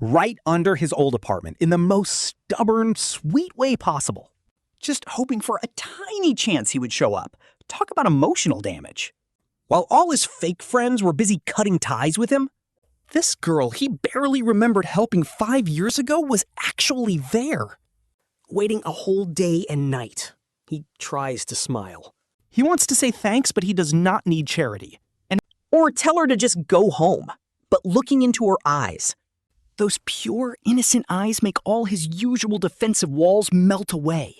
Right under his old apartment, in the most stubborn, sweet way possible. Just hoping for a tiny chance he would show up. Talk about emotional damage. While all his fake friends were busy cutting ties with him, this girl he barely remembered helping 5 years ago was actually there. Waiting a whole day and night. He tries to smile. He wants to say thanks, but he does not need charity. Or tell her to just go home. But looking into her eyes, those pure, innocent eyes make all his usual defensive walls melt away.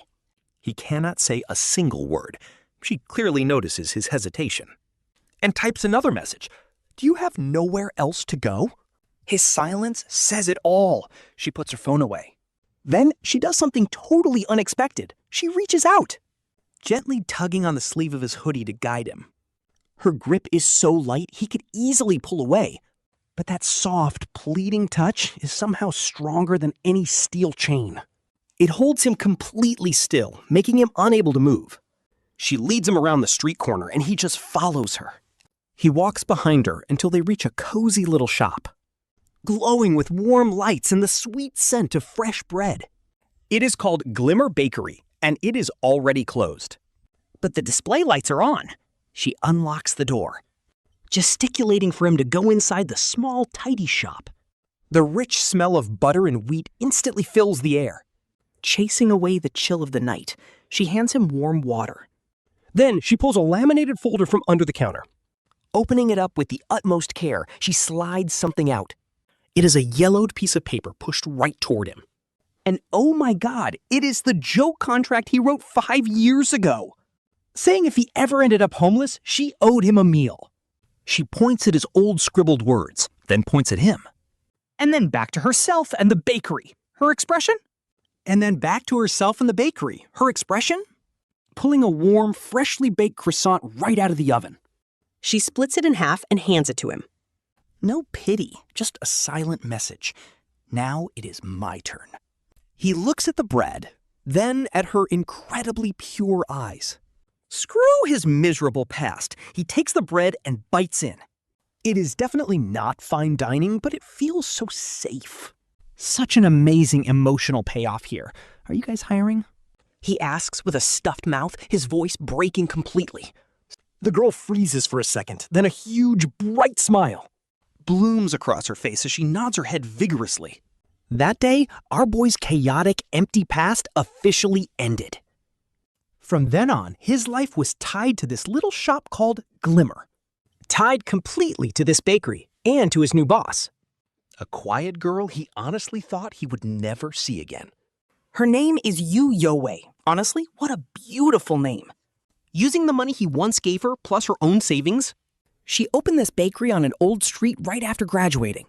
He cannot say a single word. She clearly notices his hesitation. And types another message. Do you have nowhere else to go? His silence says it all. She puts her phone away. Then she does something totally unexpected. She reaches out, gently tugging on the sleeve of his hoodie to guide him. Her grip is so light he could easily pull away, but that soft, pleading touch is somehow stronger than any steel chain. It holds him completely still, making him unable to move. She leads him around the street corner and he just follows her. He walks behind her until they reach a cozy little shop, glowing with warm lights and the sweet scent of fresh bread. It is called Glimmer Bakery, and it is already closed. But the display lights are on. She unlocks the door, gesticulating for him to go inside the small, tidy shop. The rich smell of butter and wheat instantly fills the air. Chasing away the chill of the night, she hands him warm water. Then she pulls a laminated folder from under the counter. Opening it up with the utmost care, she slides something out. It is a yellowed piece of paper pushed right toward him. And oh my God, it is the joke contract he wrote 5 years ago, saying if he ever ended up homeless, she owed him a meal. She points at his old scribbled words, then points at him. And then back to herself and the bakery. Her expression? And then back to herself and the bakery. Her expression? Pulling a warm, freshly baked croissant right out of the oven. She splits it in half and hands it to him. No pity, just a silent message. Now it is my turn. He looks at the bread, then at her incredibly pure eyes. Screw his miserable past. He takes the bread and bites in. It is definitely not fine dining, but it feels so safe. Such an amazing emotional payoff here. Are you guys hiring? He asks with a stuffed mouth, his voice breaking completely. The girl freezes for a second, then a huge, bright smile blooms across her face as she nods her head vigorously. That day, our boy's chaotic, empty past officially ended. From then on, his life was tied to this little shop called Glimmer. Tied completely to this bakery and to his new boss. A quiet girl he honestly thought he would never see again. Her name is Yu Youwei. Honestly, what a beautiful name. Using the money he once gave her, plus her own savings, she opened this bakery on an old street right after graduating.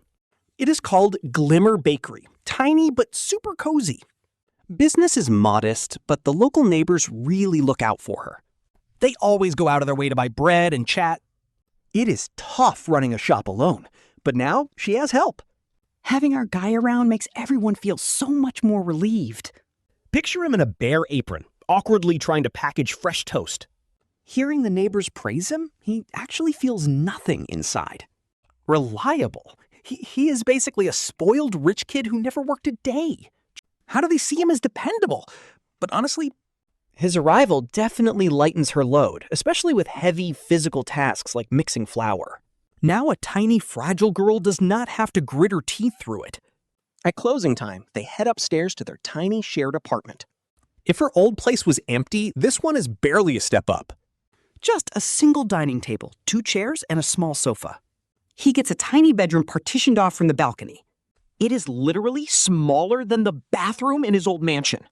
It is called Glimmer Bakery. Tiny but super cozy. Business is modest, but the local neighbors really look out for her. They always go out of their way to buy bread and chat. It is tough running a shop alone, but now she has help. Having our guy around makes everyone feel so much more relieved. Picture him in a bare apron, awkwardly trying to package fresh toast. Hearing the neighbors praise him, he actually feels nothing inside. Reliable. He is basically a spoiled rich kid who never worked a day. How do they see him as dependable? But honestly, his arrival definitely lightens her load, especially with heavy physical tasks like mixing flour. Now a tiny, fragile girl does not have to grit her teeth through it. At closing time, they head upstairs to their tiny shared apartment. If her old place was empty, this one is barely a step up. Just a single dining table, 2 chairs, and a small sofa. He gets a tiny bedroom partitioned off from the balcony. It is literally smaller than the bathroom in his old mansion.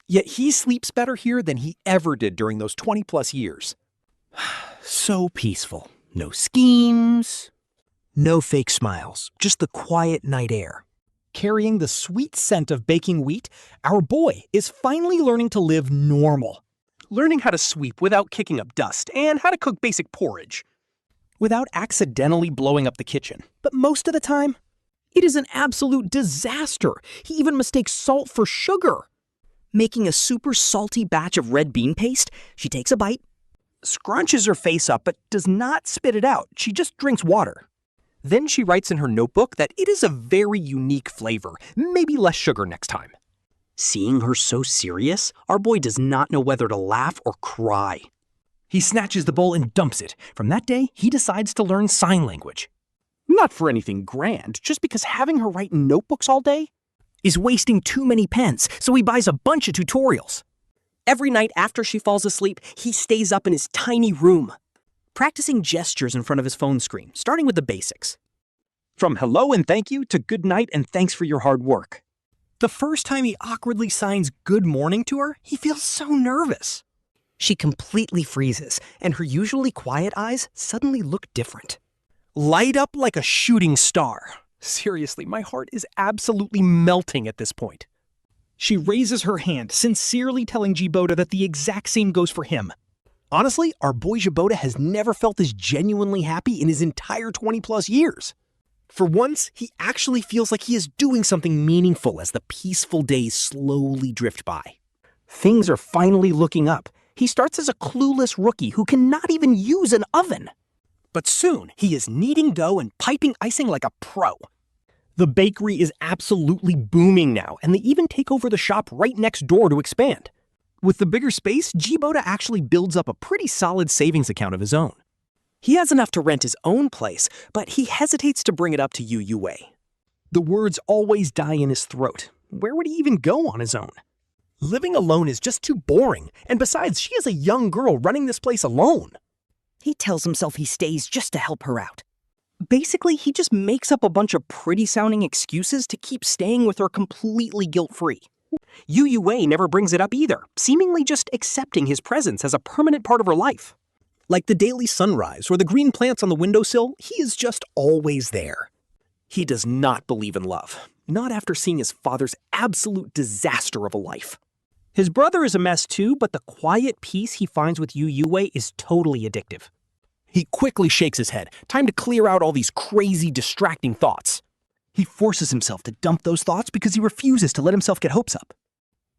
Yet he sleeps better here than he ever did during those 20-plus years. So peaceful. No schemes, no fake smiles, just the quiet night air. Carrying the sweet scent of baking wheat, our boy is finally learning to live normal. Learning how to sweep without kicking up dust, and how to cook basic porridge without accidentally blowing up the kitchen. But most of the time, it is an absolute disaster. He even mistakes salt for sugar. Making a super salty batch of red bean paste, she takes a bite, scrunches her face up, but does not spit it out. She just drinks water. Then she writes in her notebook that it is a very unique flavor, maybe less sugar next time. Seeing her so serious, our boy does not know whether to laugh or cry. He snatches the bowl and dumps it. From that day, he decides to learn sign language. Not for anything grand, just because having her write in notebooks all day is wasting too many pens, so he buys a bunch of tutorials. Every night after she falls asleep, he stays up in his tiny room, practicing gestures in front of his phone screen, starting with the basics. From hello and thank you to good night and thanks for your hard work. The first time he awkwardly signs good morning to her, he feels so nervous. She completely freezes, and her usually quiet eyes suddenly look different. Light up like a shooting star. Seriously, my heart is absolutely melting at this point. She raises her hand, sincerely telling Boda that the exact same goes for him. Honestly, our boy Boda has never felt this genuinely happy in his entire 20-plus years. For once, he actually feels like he is doing something meaningful as the peaceful days slowly drift by. Things are finally looking up. He starts as a clueless rookie who cannot even use an oven. But soon, he is kneading dough and piping icing like a pro. The bakery is absolutely booming now, and they even take over the shop right next door to expand. With the bigger space, Boda actually builds up a pretty solid savings account of his own. He has enough to rent his own place, but he hesitates to bring it up to Yu Youwei. The words always die in his throat. Where would he even go on his own? Living alone is just too boring, and besides, she is a young girl running this place alone. He tells himself he stays just to help her out. Basically, he just makes up a bunch of pretty-sounding excuses to keep staying with her completely guilt-free. Yu Youwei never brings it up either, seemingly just accepting his presence as a permanent part of her life. Like the daily sunrise or the green plants on the windowsill, he is just always there. He does not believe in love, not after seeing his father's absolute disaster of a life. His brother is a mess too, but the quiet peace he finds with Yu Youwei is totally addictive. He quickly shakes his head, time to clear out all these crazy, distracting thoughts. He forces himself to dump those thoughts because he refuses to let himself get hopes up.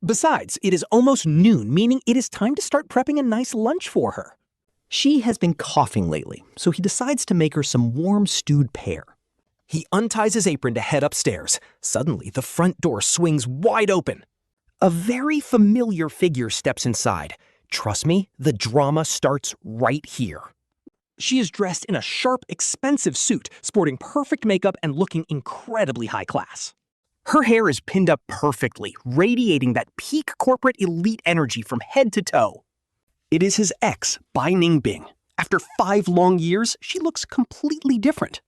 Besides, it is almost noon, meaning it is time to start prepping a nice lunch for her. She has been coughing lately, so he decides to make her some warm stewed pear. He unties his apron to head upstairs. Suddenly, the front door swings wide open. A very familiar figure steps inside. Trust me, the drama starts right here. She is dressed in a sharp, expensive suit, sporting perfect makeup and looking incredibly high class. Her hair is pinned up perfectly, radiating that peak corporate elite energy from head to toe. It is his ex, Bai Ningbing. After 5 long years, she looks completely different.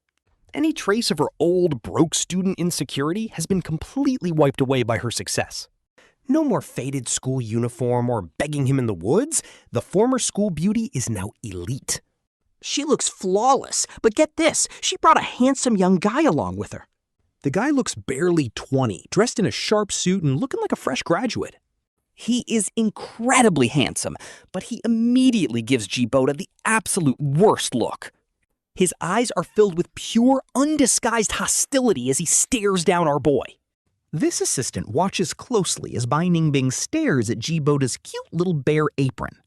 Any trace of her old, broke student insecurity has been completely wiped away by her success. No more faded school uniform or begging him in the woods. The former school beauty is now elite. She looks flawless, but get this, she brought a handsome young guy along with her. The guy looks barely 20, dressed in a sharp suit and looking like a fresh graduate. He is incredibly handsome, but he immediately gives Boda the absolute worst look. His eyes are filled with pure, undisguised hostility as he stares down our boy. This assistant watches closely as Bai Ningbing stares at Boda's cute little bare apron.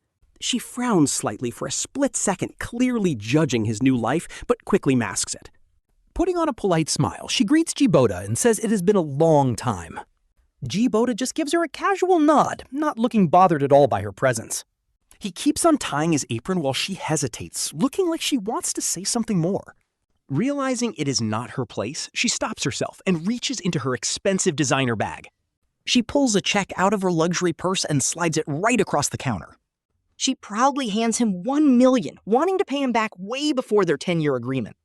She frowns slightly for a split second, clearly judging his new life, but quickly masks it. Putting on a polite smile, she greets Boda and says it has been a long time. Boda just gives her a casual nod, not looking bothered at all by her presence. He keeps untying his apron while she hesitates, looking like she wants to say something more. Realizing it is not her place, she stops herself and reaches into her expensive designer bag. She pulls a check out of her luxury purse and slides it right across the counter. She proudly hands him $1 million, wanting to pay him back way before their 10-year agreement.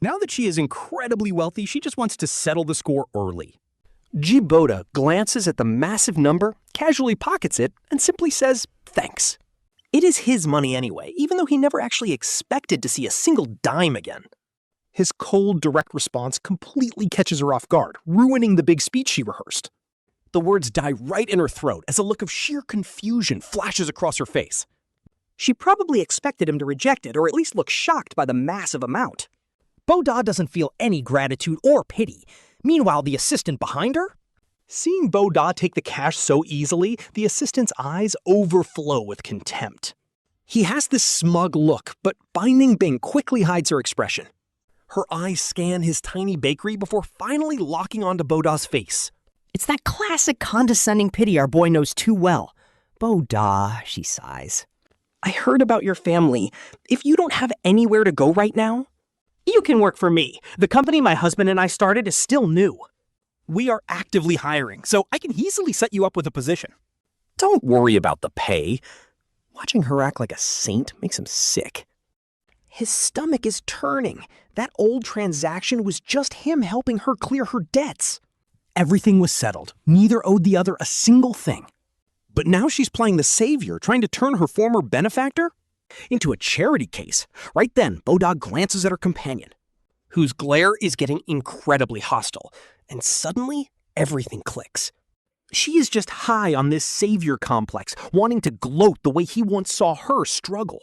Now that she is incredibly wealthy, she just wants to settle the score early. Boda glances at the massive number, casually pockets it, and simply says, thanks. It is his money anyway, even though he never actually expected to see a single dime again. His cold, direct response completely catches her off guard, ruining the big speech she rehearsed. The words die right in her throat as a look of sheer confusion flashes across her face. She probably expected him to reject it, or at least look shocked by the massive amount. Boda doesn't feel any gratitude or pity. Meanwhile, the assistant behind her? Seeing Boda take the cash so easily, the assistant's eyes overflow with contempt. He has this smug look, but Bai Ningbing quickly hides her expression. Her eyes scan his tiny bakery before finally locking onto Boda's face. It's that classic condescending pity our boy knows too well. Boda, she sighs. I heard about your family. If you don't have anywhere to go right now, you can work for me. The company my husband and I started is still new. We are actively hiring, so I can easily set you up with a position. Don't worry about the pay. Watching her act like a saint makes him sick. His stomach is turning. That old transaction was just him helping her clear her debts. Everything was settled. Neither owed the other a single thing. But now she's playing the savior, trying to turn her former benefactor into a charity case. Right then, Boda glances at her companion, whose glare is getting incredibly hostile, and suddenly, everything clicks. She is just high on this savior complex, wanting to gloat the way he once saw her struggle.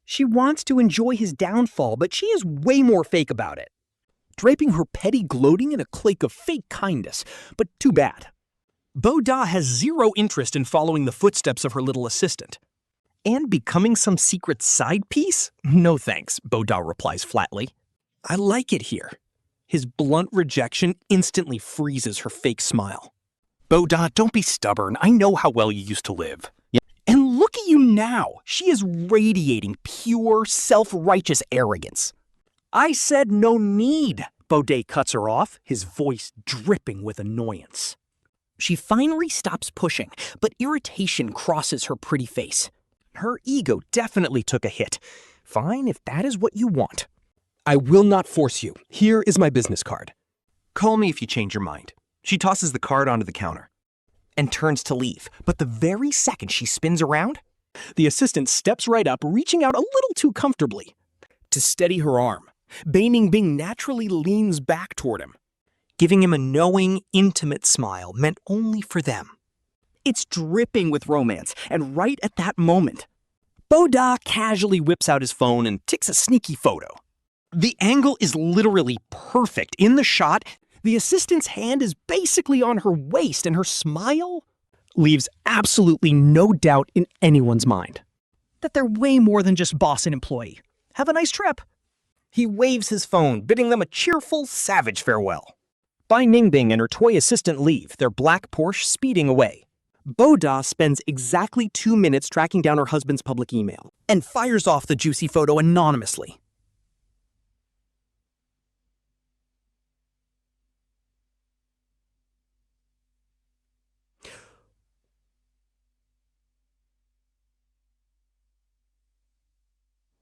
She wants to enjoy his downfall, but she is way more fake about it, draping her petty gloating in a cloak of fake kindness, but too bad. Boda has zero interest in following the footsteps of her little assistant. And becoming some secret side piece? No thanks, Boda replies flatly. I like it here. His blunt rejection instantly freezes her fake smile. Boda, don't be stubborn. I know how well you used to live. Yeah. And look at you now. She is radiating pure, self-righteous arrogance. I said no need. Boda cuts her off, his voice dripping with annoyance. She finally stops pushing, but irritation crosses her pretty face. Her ego definitely took a hit. Fine, if that is what you want. I will not force you. Here is my business card. Call me if you change your mind. She tosses the card onto the counter and turns to leave. But the very second she spins around, the assistant steps right up, reaching out a little too comfortably to steady her arm. Bai Ningbing naturally leans back toward him, giving him a knowing, intimate smile meant only for them. It's dripping with romance, and right at that moment, Boda casually whips out his phone and takes a sneaky photo. The angle is literally perfect. In the shot, the assistant's hand is basically on her waist, and her smile leaves absolutely no doubt in anyone's mind That they're way more than just boss and employee. Have a nice trip. He waves his phone, bidding them a cheerful, savage farewell. Bai Ningbing and her toy assistant leave, their black Porsche speeding away. Boda spends exactly 2 minutes tracking down her husband's public email and fires off the juicy photo anonymously.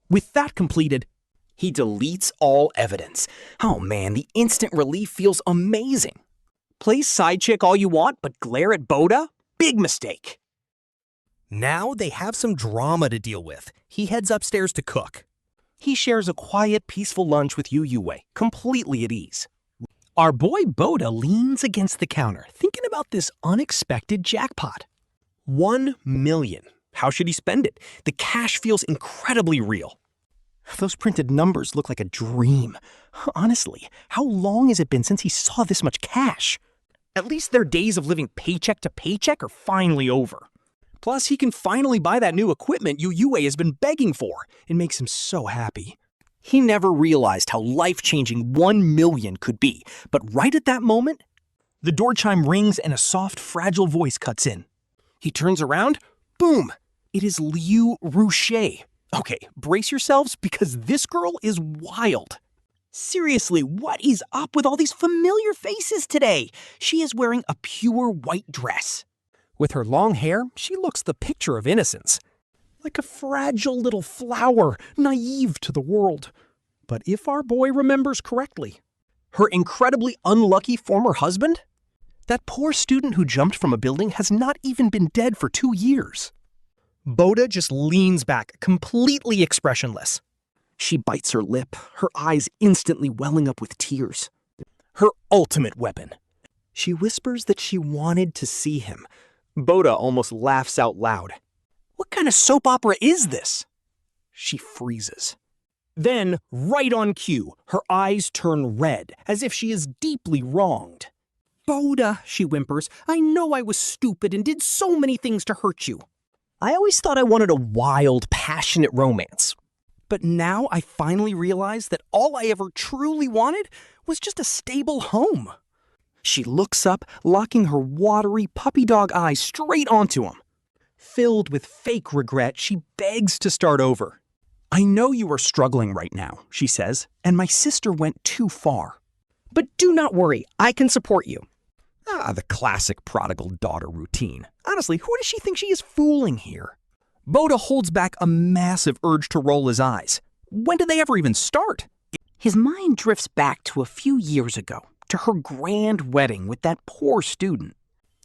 With that completed, he deletes all evidence. Oh man, the instant relief feels amazing. Play side chick all you want, but glare at Boda? Big mistake. Now they have some drama to deal with. He heads upstairs to cook. He shares a quiet, peaceful lunch with Yu Youwei, completely at ease. Our boy Boda leans against the counter, thinking about this unexpected jackpot. 1 million. How should he spend it? The cash feels incredibly real. Those printed numbers look like a dream. Honestly, how long has it been since he saw this much cash? At least their days of living paycheck to paycheck are finally over. Plus, he can finally buy that new equipment Yu Youwei has been begging for. It makes him so happy. He never realized how life-changing 1 million could be, but right at that moment, the door chime rings and a soft, fragile voice cuts in. He turns around, boom! It is Liu Ruxue. Okay, brace yourselves because this girl is wild. Seriously, what is up with all these familiar faces today? She is wearing a pure white dress. With her long hair, she looks the picture of innocence. Like a fragile little flower, naive to the world. But if our boy remembers correctly, her incredibly unlucky former husband? That poor student who jumped from a building has not even been dead for 2 years. Boda just leans back, completely expressionless. She bites her lip, her eyes instantly welling up with tears. Her ultimate weapon. She whispers that she wanted to see him. Boda almost laughs out loud. What kind of soap opera is this? She freezes. Then, right on cue, her eyes turn red, as if she is deeply wronged. Boda, she whimpers, I know I was stupid and did so many things to hurt you. I always thought I wanted a wild, passionate romance. But now I finally realize that all I ever truly wanted was just a stable home. She looks up, locking her watery puppy dog eyes straight onto him. Filled with fake regret, she begs to start over. I know you are struggling right now, she says, and my sister went too far. But do not worry, I can support you. The classic prodigal daughter routine. Honestly, who does she think she is fooling here? Boda holds back a massive urge to roll his eyes. When did they ever even start? His mind drifts back to a few years ago, to her grand wedding with that poor student.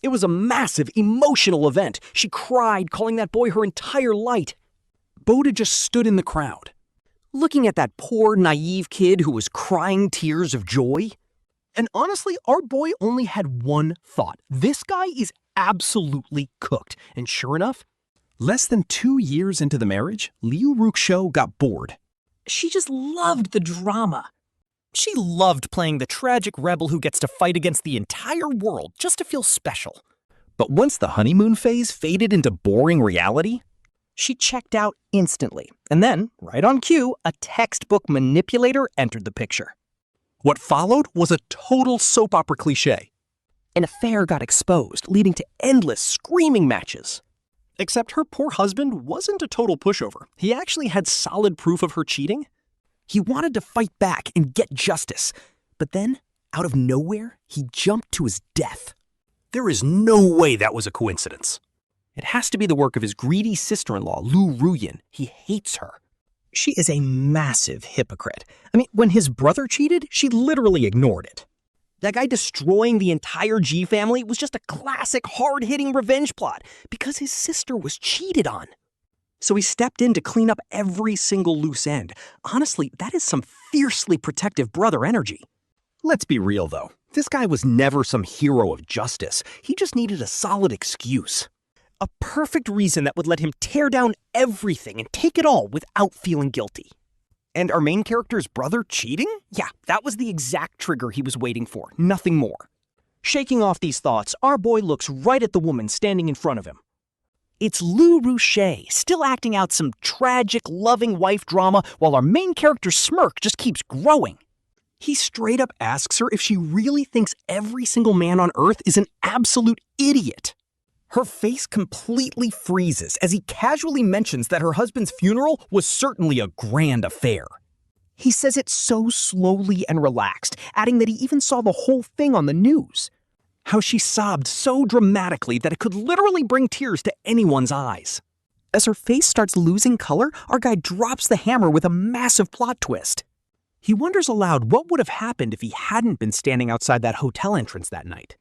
It was a massive, emotional event. She cried, calling that boy her entire light. Boda just stood in the crowd, looking at that poor, naive kid who was crying tears of joy. And honestly, our boy only had one thought. This guy is absolutely cooked. And sure enough, less than 2 years into the marriage, Liu Ruxue got bored. She just loved the drama. She loved playing the tragic rebel who gets to fight against the entire world just to feel special. But once the honeymoon phase faded into boring reality, she checked out instantly. And then, right on cue, a textbook manipulator entered the picture. What followed was a total soap opera cliché. An affair got exposed, leading to endless screaming matches. Except her poor husband wasn't a total pushover. He actually had solid proof of her cheating. He wanted to fight back and get justice. But then, out of nowhere, he jumped to his death. There is no way that was a coincidence. It has to be the work of his greedy sister-in-law, Liu Ruyan. He hates her. She is a massive hypocrite. I mean, when his brother cheated, she literally ignored it. That guy destroying the entire G family was just a classic hard-hitting revenge plot because his sister was cheated on. So he stepped in to clean up every single loose end. Honestly, that is some fiercely protective brother energy. Let's be real, though. This guy was never some hero of justice. He just needed a solid excuse. A perfect reason that would let him tear down everything and take it all without feeling guilty. And our main character's brother cheating? Yeah, that was the exact trigger he was waiting for, nothing more. Shaking off these thoughts, our boy looks right at the woman standing in front of him. It's Liu Ruxue, still acting out some tragic, loving wife drama while our main character's smirk just keeps growing. He straight up asks her if she really thinks every single man on Earth is an absolute idiot. Her face completely freezes as he casually mentions that her husband's funeral was certainly a grand affair. He says it so slowly and relaxed, adding that he even saw the whole thing on the news. How she sobbed so dramatically that it could literally bring tears to anyone's eyes. As her face starts losing color, our guy drops the hammer with a massive plot twist. He wonders aloud what would have happened if he hadn't been standing outside that hotel entrance that night.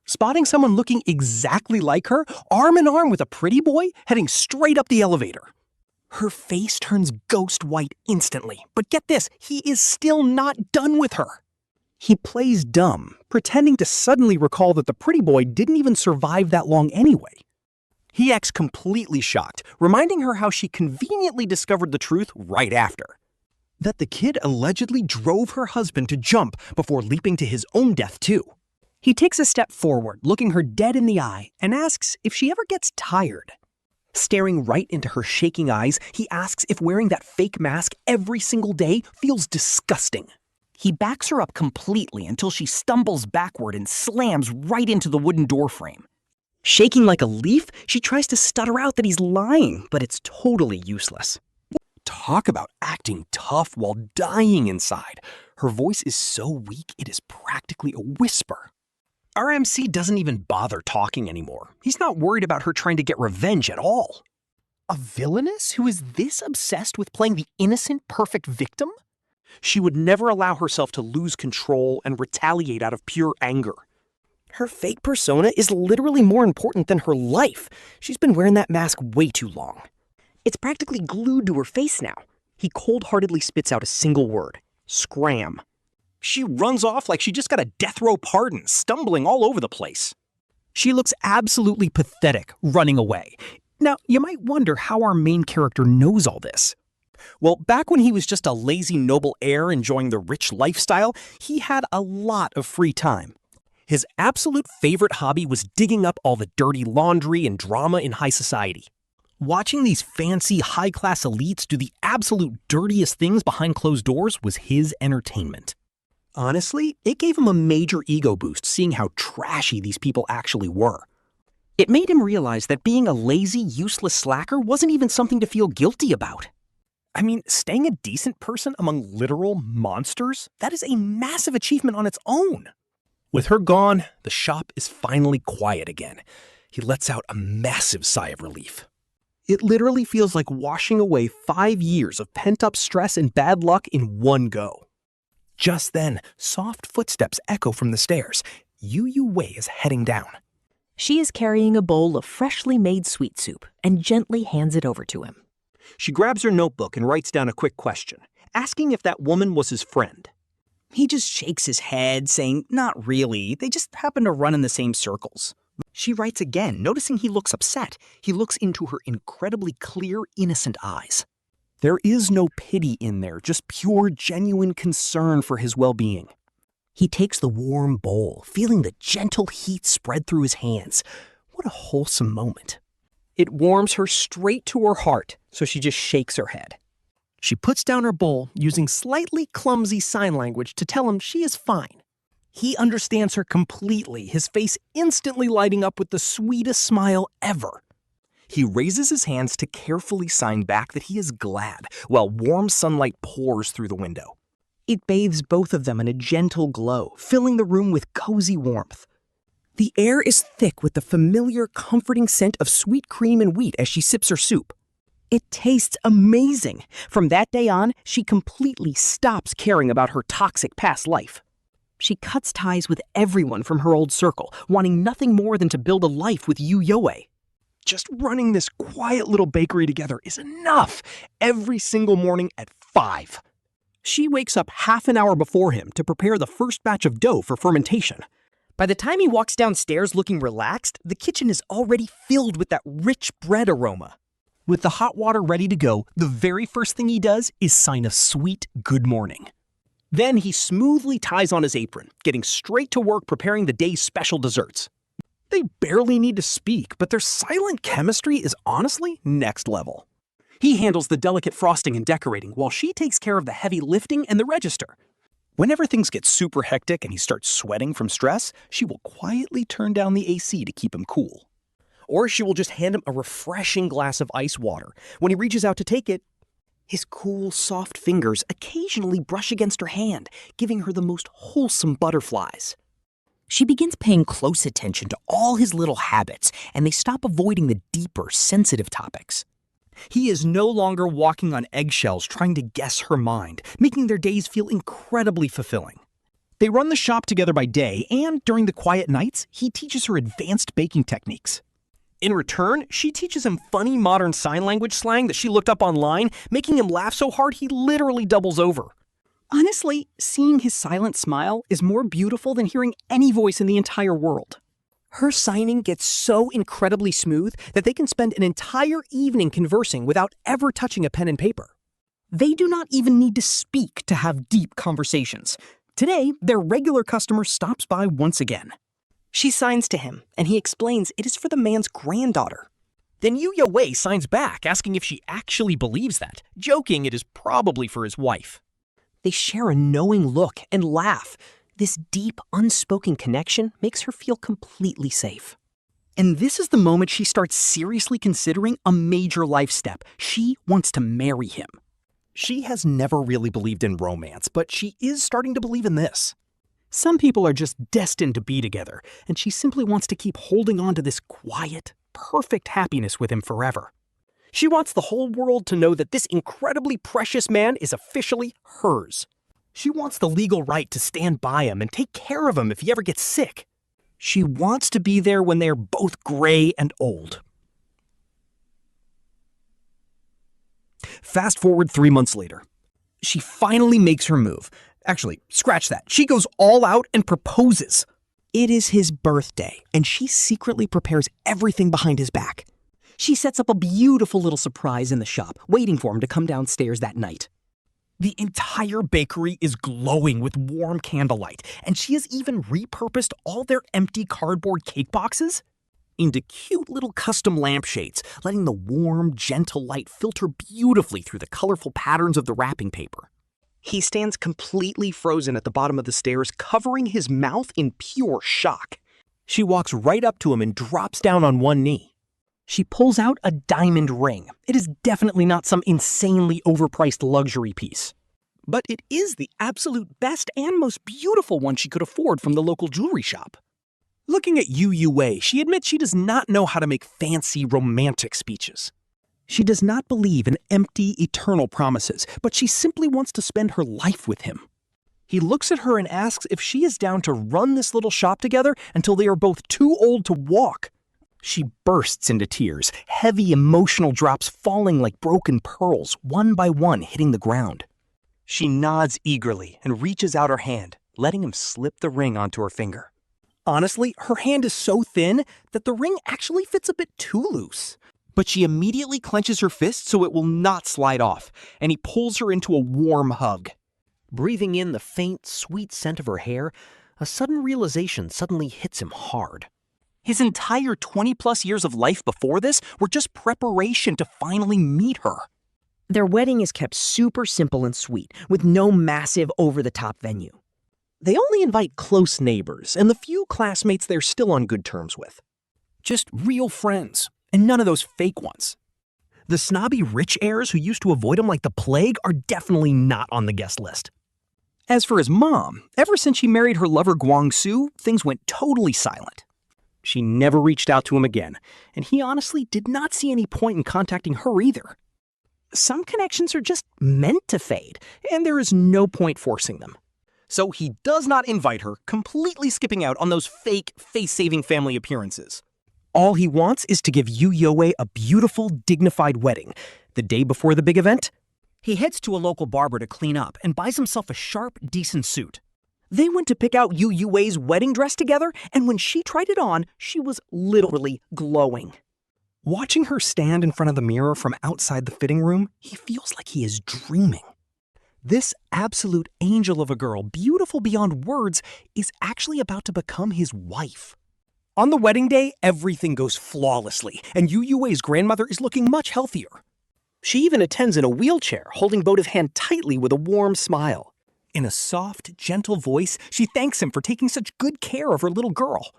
Spotting someone looking exactly like her, arm in arm with a pretty boy, heading straight up the elevator. Her face turns ghost white instantly, but get this, he is still not done with her. He plays dumb, pretending to suddenly recall that the pretty boy didn't even survive that long anyway. He acts completely shocked, reminding her how she conveniently discovered the truth right after. That the kid allegedly drove her husband to jump before leaping to his own death too. He takes a step forward, looking her dead in the eye, and asks if she ever gets tired. Staring right into her shaking eyes, he asks if wearing that fake mask every single day feels disgusting. He backs her up completely until she stumbles backward and slams right into the wooden doorframe. Shaking like a leaf, she tries to stutter out that he's lying, but it's totally useless. Talk about acting tough while dying inside. Her voice is so weak it is practically a whisper. Our MC doesn't even bother talking anymore. He's not worried about her trying to get revenge at all. A villainess who is this obsessed with playing the innocent, perfect victim? She would never allow herself to lose control and retaliate out of pure anger. Her fake persona is literally more important than her life. She's been wearing that mask way too long. It's practically glued to her face now. He cold-heartedly spits out a single word. Scram. She runs off like she just got a death row pardon, stumbling all over the place. She looks absolutely pathetic, running away. Now, you might wonder how our main character knows all this. Well, back when he was just a lazy noble heir enjoying the rich lifestyle, he had a lot of free time. His absolute favorite hobby was digging up all the dirty laundry and drama in high society. Watching these fancy, high-class elites do the absolute dirtiest things behind closed doors was his entertainment. Honestly, it gave him a major ego boost seeing how trashy these people actually were. It made him realize that being a lazy, useless slacker wasn't even something to feel guilty about. I mean, staying a decent person among literal monsters, that is a massive achievement on its own. With her gone, the shop is finally quiet again. He lets out a massive sigh of relief. It literally feels like washing away 5 years of pent-up stress and bad luck in one go. Just then, soft footsteps echo from the stairs. Yu Youwei is heading down. She is carrying a bowl of freshly made sweet soup and gently hands it over to him. She grabs her notebook and writes down a quick question, asking if that woman was his friend. He just shakes his head, saying, "Not really, they just happen to run in the same circles." She writes again, noticing he looks upset. He looks into her incredibly clear, innocent eyes. There is no pity in there, just pure, genuine concern for his well-being. He takes the warm bowl, feeling the gentle heat spread through his hands. What a wholesome moment. It warms her straight to her heart, so she just shakes her head. She puts down her bowl, using slightly clumsy sign language to tell him she is fine. He understands her completely, his face instantly lighting up with the sweetest smile ever. He raises his hands to carefully sign back that he is glad, while warm sunlight pours through the window. It bathes both of them in a gentle glow, filling the room with cozy warmth. The air is thick with the familiar, comforting scent of sweet cream and wheat as she sips her soup. It tastes amazing. From that day on, she completely stops caring about her toxic past life. She cuts ties with everyone from her old circle, wanting nothing more than to build a life with Yu Youwei. Just running this quiet little bakery together is enough every single morning at 5. She wakes up half an hour before him to prepare the first batch of dough for fermentation. By the time he walks downstairs looking relaxed, the kitchen is already filled with that rich bread aroma. With the hot water ready to go, the very first thing he does is sign a sweet good morning. Then he smoothly ties on his apron, getting straight to work preparing the day's special desserts. They barely need to speak, but their silent chemistry is honestly next level. He handles the delicate frosting and decorating, while she takes care of the heavy lifting and the register. Whenever things get super hectic and he starts sweating from stress, she will quietly turn down the AC to keep him cool. Or she will just hand him a refreshing glass of ice water. When he reaches out to take it, his cool, soft fingers occasionally brush against her hand, giving her the most wholesome butterflies. She begins paying close attention to all his little habits, and they stop avoiding the deeper, sensitive topics. He is no longer walking on eggshells trying to guess her mind, making their days feel incredibly fulfilling. They run the shop together by day, and during the quiet nights, he teaches her advanced baking techniques. In return, she teaches him funny modern sign language slang that she looked up online, making him laugh so hard he literally doubles over. Honestly, seeing his silent smile is more beautiful than hearing any voice in the entire world. Her signing gets so incredibly smooth that they can spend an entire evening conversing without ever touching a pen and paper. They do not even need to speak to have deep conversations. Today, their regular customer stops by once again. She signs to him, and he explains it is for the man's granddaughter. Then Yu Youwei signs back, asking if she actually believes that, joking it is probably for his wife. They share a knowing look and laugh. This deep, unspoken connection makes her feel completely safe. And this is the moment she starts seriously considering a major life step. She wants to marry him. She has never really believed in romance, but she is starting to believe in this. Some people are just destined to be together, and she simply wants to keep holding on to this quiet, perfect happiness with him forever. She wants the whole world to know that this incredibly precious man is officially hers. She wants the legal right to stand by him and take care of him if he ever gets sick. She wants to be there when they're both gray and old. Fast forward 3 months later. She finally makes her move. Actually, scratch that. She goes all out and proposes. It is his birthday, and she secretly prepares everything behind his back. She sets up a beautiful little surprise in the shop, waiting for him to come downstairs that night. The entire bakery is glowing with warm candlelight, and she has even repurposed all their empty cardboard cake boxes into cute little custom lampshades, letting the warm, gentle light filter beautifully through the colorful patterns of the wrapping paper. He stands completely frozen at the bottom of the stairs, covering his mouth in pure shock. She walks right up to him and drops down on one knee. She pulls out a diamond ring. It is definitely not some insanely overpriced luxury piece. But it is the absolute best and most beautiful one she could afford from the local jewelry shop. Looking at Yu Youwei, she admits she does not know how to make fancy romantic speeches. She does not believe in empty, eternal promises, but she simply wants to spend her life with him. He looks at her and asks if she is down to run this little shop together until they are both too old to walk. She bursts into tears, heavy emotional drops falling like broken pearls, one by one hitting the ground. She nods eagerly and reaches out her hand, letting him slip the ring onto her finger. Honestly, her hand is so thin that the ring actually fits a bit too loose. But she immediately clenches her fist so it will not slide off, and he pulls her into a warm hug. Breathing in the faint, sweet scent of her hair, a sudden realization suddenly hits him hard. His entire 20-plus years of life before this were just preparation to finally meet her. Their wedding is kept super simple and sweet, with no massive over-the-top venue. They only invite close neighbors and the few classmates they're still on good terms with. Just real friends, and none of those fake ones. The snobby rich heirs who used to avoid him like the plague are definitely not on the guest list. As for his mom, ever since she married her lover Guangsu, things went totally silent. She never reached out to him again, and he honestly did not see any point in contacting her either. Some connections are just meant to fade, and there is no point forcing them. So he does not invite her, completely skipping out on those fake, face-saving family appearances. All he wants is to give Yu Youwei a beautiful, dignified wedding. The day before the big event, he heads to a local barber to clean up and buys himself a sharp, decent suit. They went to pick out Yu Youwei's wedding dress together, and when she tried it on, she was literally glowing. Watching her stand in front of the mirror from outside the fitting room, he feels like he is dreaming. This absolute angel of a girl, beautiful beyond words, is actually about to become his wife. On the wedding day, everything goes flawlessly, and Yu Youwei's grandmother is looking much healthier. She even attends in a wheelchair, holding Boda's hand tightly with a warm smile. In a soft, gentle voice, she thanks him for taking such good care of her little girl.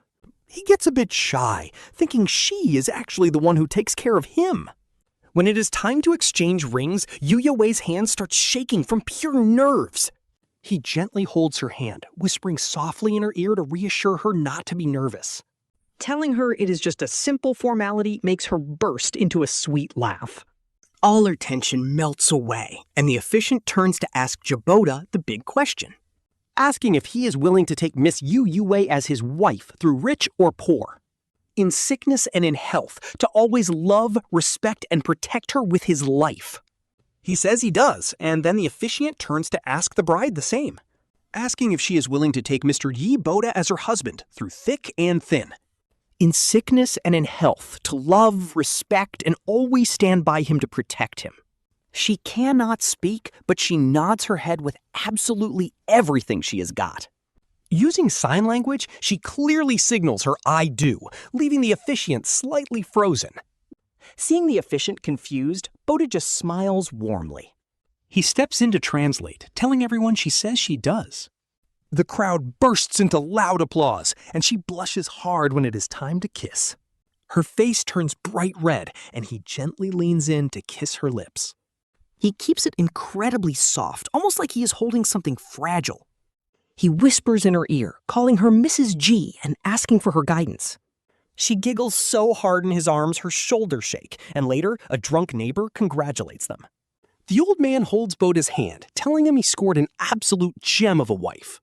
He gets a bit shy, thinking she is actually the one who takes care of him. When it is time to exchange rings, Yu Youwei's hand starts shaking from pure nerves. He gently holds her hand, whispering softly in her ear to reassure her not to be nervous. Telling her it is just a simple formality makes her burst into a sweet laugh. All her tension melts away, and the officiant turns to ask Boda the big question, asking if he is willing to take Miss Yu Youwei as his wife through rich or poor. In sickness and in health, to always love, respect, and protect her with his life. He says he does, and then the officiant turns to ask the bride the same, asking if she is willing to take Mr. Yi Boda as her husband through thick and thin. In sickness and in health, to love, respect, and always stand by him to protect him. She cannot speak, but she nods her head with absolutely everything she has got. Using sign language, she clearly signals her I do, leaving the officiant slightly frozen. Seeing the officiant confused, Boda just smiles warmly. He steps in to translate, telling everyone she says she does. The crowd bursts into loud applause, and she blushes hard when it is time to kiss. Her face turns bright red, and he gently leans in to kiss her lips. He keeps it incredibly soft, almost like he is holding something fragile. He whispers in her ear, calling her Mrs. G and asking for her guidance. She giggles so hard in his arms her shoulders shake, and later, a drunk neighbor congratulates them. The old man holds Boda's hand, telling him he scored an absolute gem of a wife.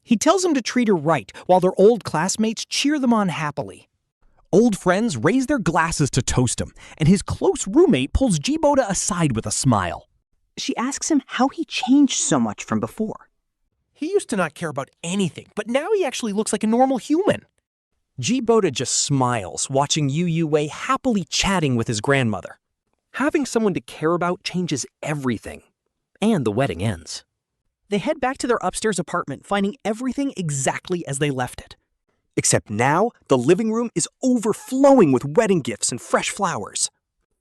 He tells him to treat her right, while their old classmates cheer them on happily. Old friends raise their glasses to toast him, and his close roommate pulls Boda aside with a smile. She asks him how he changed so much from before. He used to not care about anything, but now he actually looks like a normal human. Boda just smiles, watching Yu Youwei happily chatting with his grandmother. Having someone to care about changes everything. And the wedding ends. They head back to their upstairs apartment, finding everything exactly as they left it. Except now, the living room is overflowing with wedding gifts and fresh flowers.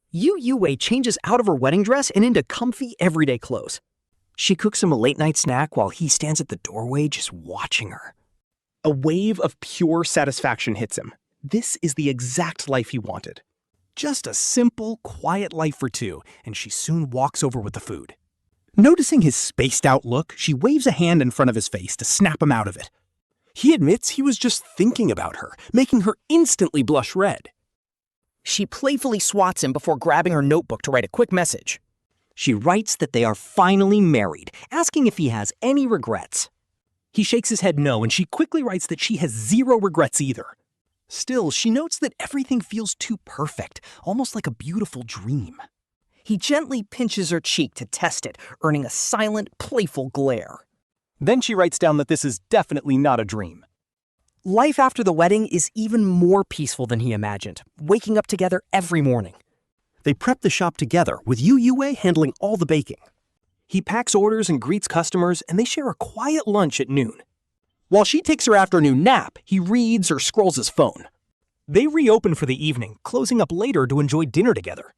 Yu Youwei changes out of her wedding dress and into comfy, everyday clothes. She cooks him a late-night snack while he stands at the doorway just watching her. A wave of pure satisfaction hits him. This is the exact life he wanted. Just a simple, quiet life for two, and she soon walks over with the food. Noticing his spaced-out look, she waves a hand in front of his face to snap him out of it. He admits he was just thinking about her, making her instantly blush red. She playfully swats him before grabbing her notebook to write a quick message. She writes that they are finally married, asking if he has any regrets. He shakes his head no, and she quickly writes that she has zero regrets either. Still, she notes that everything feels too perfect, almost like a beautiful dream. He gently pinches her cheek to test it, earning a silent, playful glare. Then she writes down that this is definitely not a dream. Life after the wedding is even more peaceful than he imagined, waking up together every morning. They prep the shop together, with Yu Youwei handling all the baking. He packs orders and greets customers, and they share a quiet lunch at noon. While she takes her afternoon nap, he reads or scrolls his phone. They reopen for the evening, closing up later to enjoy dinner together.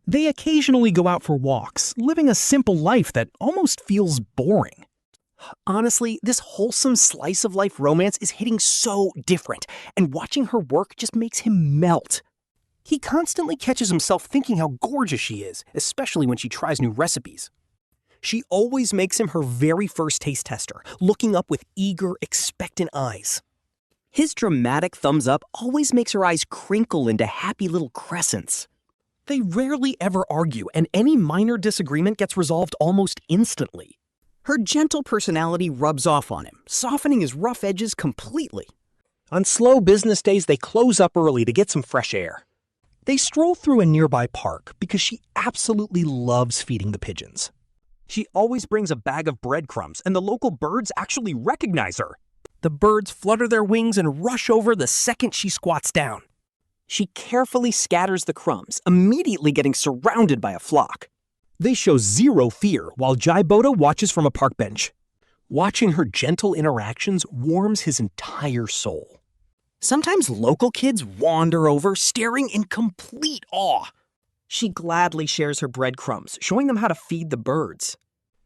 They occasionally go out for walks, living a simple life that almost feels boring. Honestly, this wholesome slice of life romance is hitting so different, and watching her work just makes him melt. He constantly catches himself thinking how gorgeous she is, especially when she tries new recipes. She always makes him her very first taste tester, looking up with eager, expectant eyes. His dramatic thumbs up always makes her eyes crinkle into happy little crescents. They rarely ever argue, and any minor disagreement gets resolved almost instantly. Her gentle personality rubs off on him, softening his rough edges completely. On slow business days, they close up early to get some fresh air. They stroll through a nearby park because she absolutely loves feeding the pigeons. She always brings a bag of breadcrumbs, and the local birds actually recognize her. The birds flutter their wings and rush over the second she squats down. She carefully scatters the crumbs, immediately getting surrounded by a flock. They show zero fear while Boda watches from a park bench. Watching her gentle interactions warms his entire soul. Sometimes local kids wander over, staring in complete awe. She gladly shares her breadcrumbs, showing them how to feed the birds.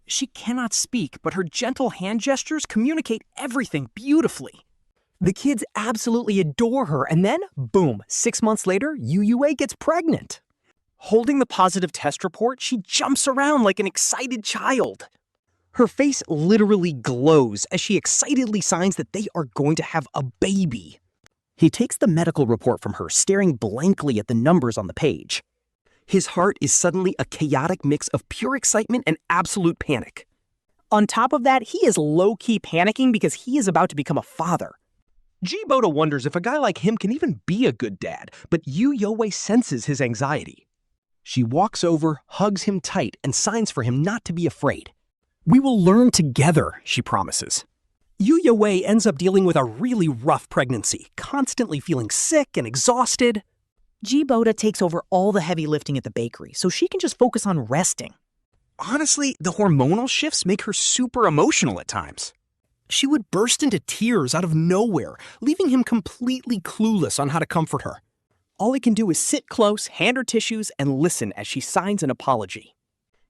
She cannot speak, but her gentle hand gestures communicate everything beautifully. The kids absolutely adore her, and then, boom, 6 months later, Yu Youwei gets pregnant. Holding the positive test report, she jumps around like an excited child. Her face literally glows as she excitedly signs that they are going to have a baby. He takes the medical report from her, staring blankly at the numbers on the page. His heart is suddenly a chaotic mix of pure excitement and absolute panic. On top of that, he is low-key panicking because he is about to become a father. Boda wonders if a guy like him can even be a good dad, but Yu Youwei senses his anxiety. She walks over, hugs him tight, and signs for him not to be afraid. "We will learn together," she promises. Yu Youwei ends up dealing with a really rough pregnancy, constantly feeling sick and exhausted. Boda takes over all the heavy lifting at the bakery, so she can just focus on resting. Honestly, the hormonal shifts make her super emotional at times. She would burst into tears out of nowhere, leaving him completely clueless on how to comfort her. All he can do is sit close, hand her tissues, and listen as she signs an apology.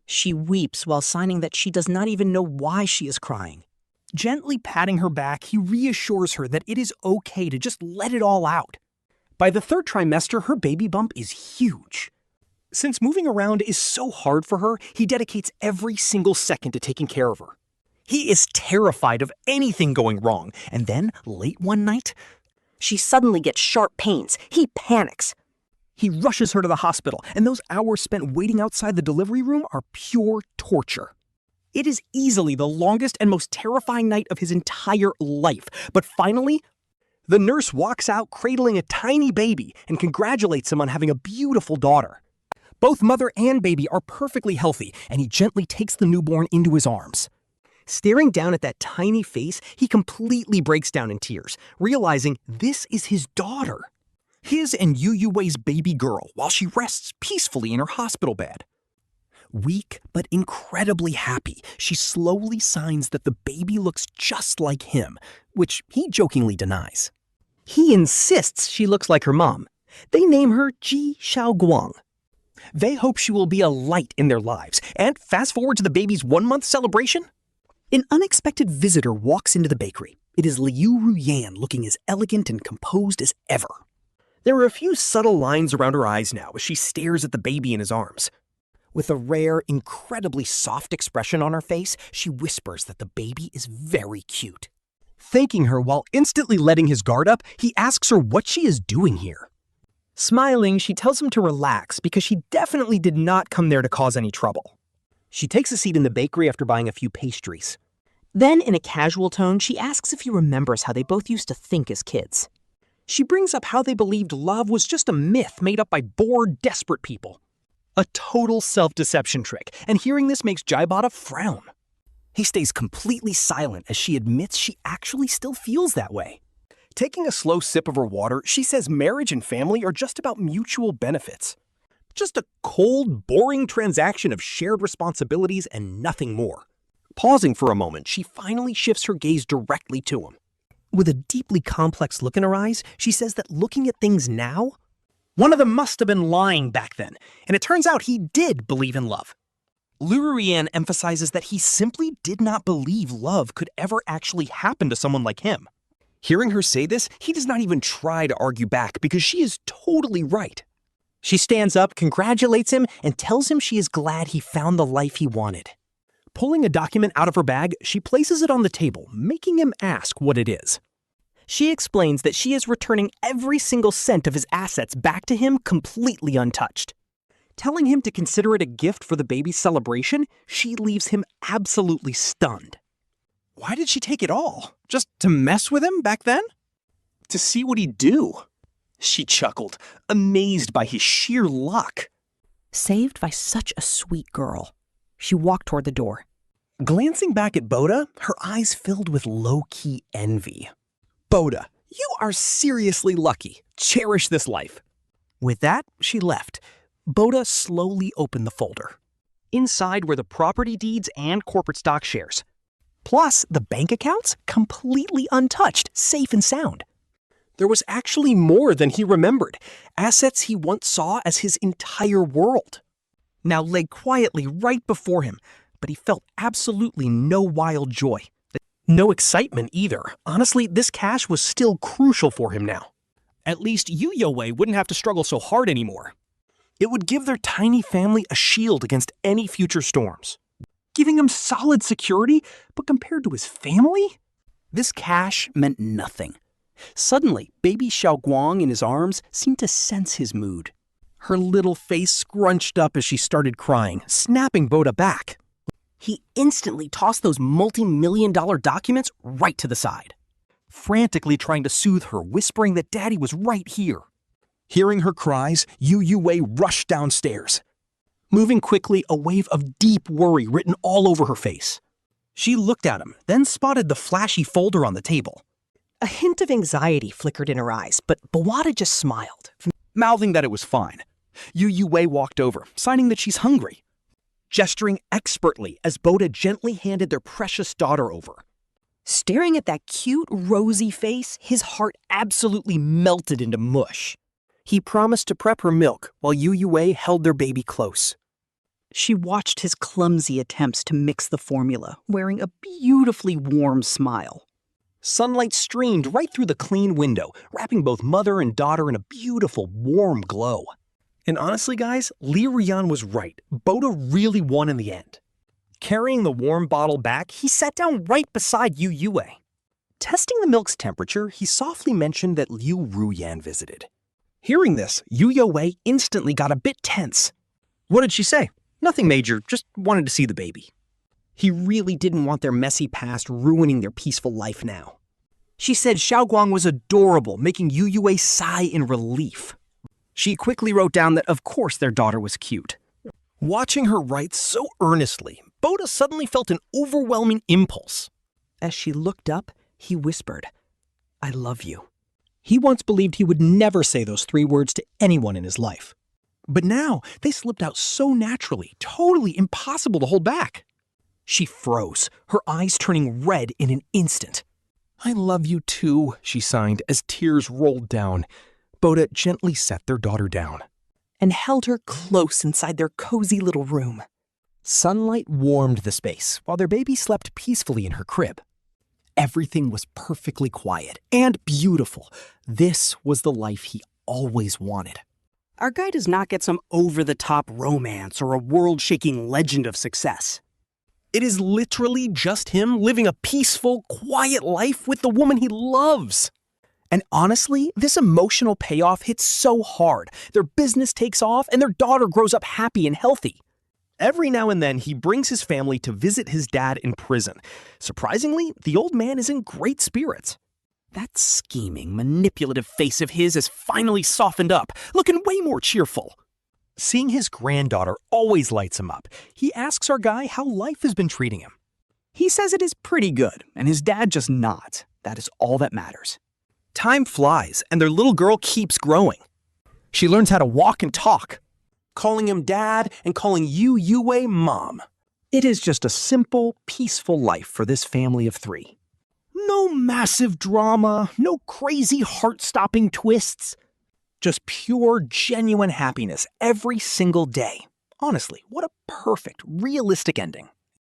She weeps while signing that she does not even know why she is crying. Gently patting her back, he reassures her that it is okay to just let it all out. By the 3rd trimester, her baby bump is huge. Since moving around is so hard for her, he dedicates every single second to taking care of her. He is terrified of anything going wrong, and then, late one night, she suddenly gets sharp pains. He panics. He rushes her to the hospital, and those hours spent waiting outside the delivery room are pure torture. It is easily the longest and most terrifying night of his entire life, but finally, the nurse walks out cradling a tiny baby and congratulates him on having a beautiful daughter. Both mother and baby are perfectly healthy, and he gently takes the newborn into his arms. Staring down at that tiny face, he completely breaks down in tears, realizing this is his daughter. His and Yu Youwei's baby girl, while she rests peacefully in her hospital bed. Weak but incredibly happy, she slowly signs that the baby looks just like him, which he jokingly denies. He insists she looks like her mom. They name her Ji Xiaoguang. They hope she will be a light in their lives, and fast forward to the baby's 1-month celebration. An unexpected visitor walks into the bakery. It is Liu Ruyan, looking as elegant and composed as ever. There are a few subtle lines around her eyes now as she stares at the baby in his arms. With a rare, incredibly soft expression on her face, she whispers that the baby is very cute. Thanking her while instantly letting his guard up, he asks her what she is doing here. Smiling, she tells him to relax because she definitely did not come there to cause any trouble. She takes a seat in the bakery after buying a few pastries. Then, in a casual tone, she asks if he remembers how they both used to think as kids. She brings up how they believed love was just a myth made up by bored, desperate people. A total self-deception trick, and hearing this makes Boda frown. He stays completely silent as she admits she actually still feels that way. Taking a slow sip of her water, she says marriage and family are just about mutual benefits. Just a cold, boring transaction of shared responsibilities and nothing more. Pausing for a moment, she finally shifts her gaze directly to him. With a deeply complex look in her eyes, she says that looking at things now, one of them must have been lying back then, and it turns out he did believe in love. Liu Ruyan emphasizes that he simply did not believe love could ever actually happen to someone like him. Hearing her say this, he does not even try to argue back because she is totally right. She stands up, congratulates him, and tells him she is glad he found the life he wanted. Pulling a document out of her bag, she places it on the table, making him ask what it is. She explains that she is returning every single cent of his assets back to him completely untouched. Telling him to consider it a gift for the baby's celebration, she leaves him absolutely stunned. Why did she take it all? Just to mess with him back then? To see what he'd do? She chuckled, amazed by his sheer luck. Saved by such a sweet girl. She walked toward the door. Glancing back at Boda, her eyes filled with low-key envy. Boda, you are seriously lucky. Cherish this life. With that, she left. Boda slowly opened the folder. Inside were the property deeds and corporate stock shares. Plus, the bank accounts, completely untouched, safe and sound. There was actually more than he remembered, assets he once saw as his entire world. Now lay quietly right before him, but he felt absolutely no wild joy. No excitement either. Honestly, this cash was still crucial for him now. At least Yu Youwei wouldn't have to struggle so hard anymore. It would give their tiny family a shield against any future storms, giving him solid security, but compared to his family, this cash meant nothing. Suddenly, baby Xiaoguang in his arms seemed to sense his mood. Her little face scrunched up as she started crying, snapping Boda back. He instantly tossed those multi-million-dollar documents right to the side, frantically trying to soothe her, whispering that Daddy was right here. Hearing her cries, Yu Youwei rushed downstairs. Moving quickly, a wave of deep worry written all over her face. She looked at him, then spotted the flashy folder on the table. A hint of anxiety flickered in her eyes, but Boda just smiled, mouthing that it was fine. Yu Youwei walked over, signing that she's hungry, gesturing expertly as Boda gently handed their precious daughter over. Staring at that cute, rosy face, his heart absolutely melted into mush. He promised to prep her milk while Yu Youwei held their baby close. She watched his clumsy attempts to mix the formula, wearing a beautifully warm smile. Sunlight streamed right through the clean window, wrapping both mother and daughter in a beautiful, warm glow. And honestly, guys, Liu Ruyan was right. Boda really won in the end. Carrying the warm bottle back, he sat down right beside Yu Youwei. Testing the milk's temperature, he softly mentioned that Liu Ruyan visited. Hearing this, Yu Youwei instantly got a bit tense. What did she say? Nothing major, just wanted to see the baby. He really didn't want their messy past ruining their peaceful life now. She said Xiaoguang was adorable, making Yu Youwei sigh in relief. She quickly wrote down that of course their daughter was cute. Watching her write so earnestly, Boda suddenly felt an overwhelming impulse. As she looked up, he whispered, "I love you." He once believed he would never say those 3 words to anyone in his life. But now, they slipped out so naturally, totally impossible to hold back. She froze, her eyes turning red in an instant. "I love you too," she signed as tears rolled down. Boda gently set their daughter down and held her close inside their cozy little room. Sunlight warmed the space while their baby slept peacefully in her crib. Everything was perfectly quiet and beautiful. This was the life he always wanted. Our guy does not get some over-the-top romance or a world-shaking legend of success. It is literally just him living a peaceful, quiet life with the woman he loves. And honestly, this emotional payoff hits so hard. Their business takes off and their daughter grows up happy and healthy. Every now and then, he brings his family to visit his dad in prison. Surprisingly, the old man is in great spirits. That scheming, manipulative face of his has finally softened up, looking way more cheerful. Seeing his granddaughter always lights him up. He asks our guy how life has been treating him. He says it is pretty good, and his dad just nods. That is all that matters. Time flies, and their little girl keeps growing. She learns how to walk and talk, calling him dad and calling Yu Youwei mom. It is just a simple, peaceful life for this family of 3. No massive drama, no crazy heart-stopping twists. Just pure, genuine happiness every single day. Honestly, what a perfect, realistic ending.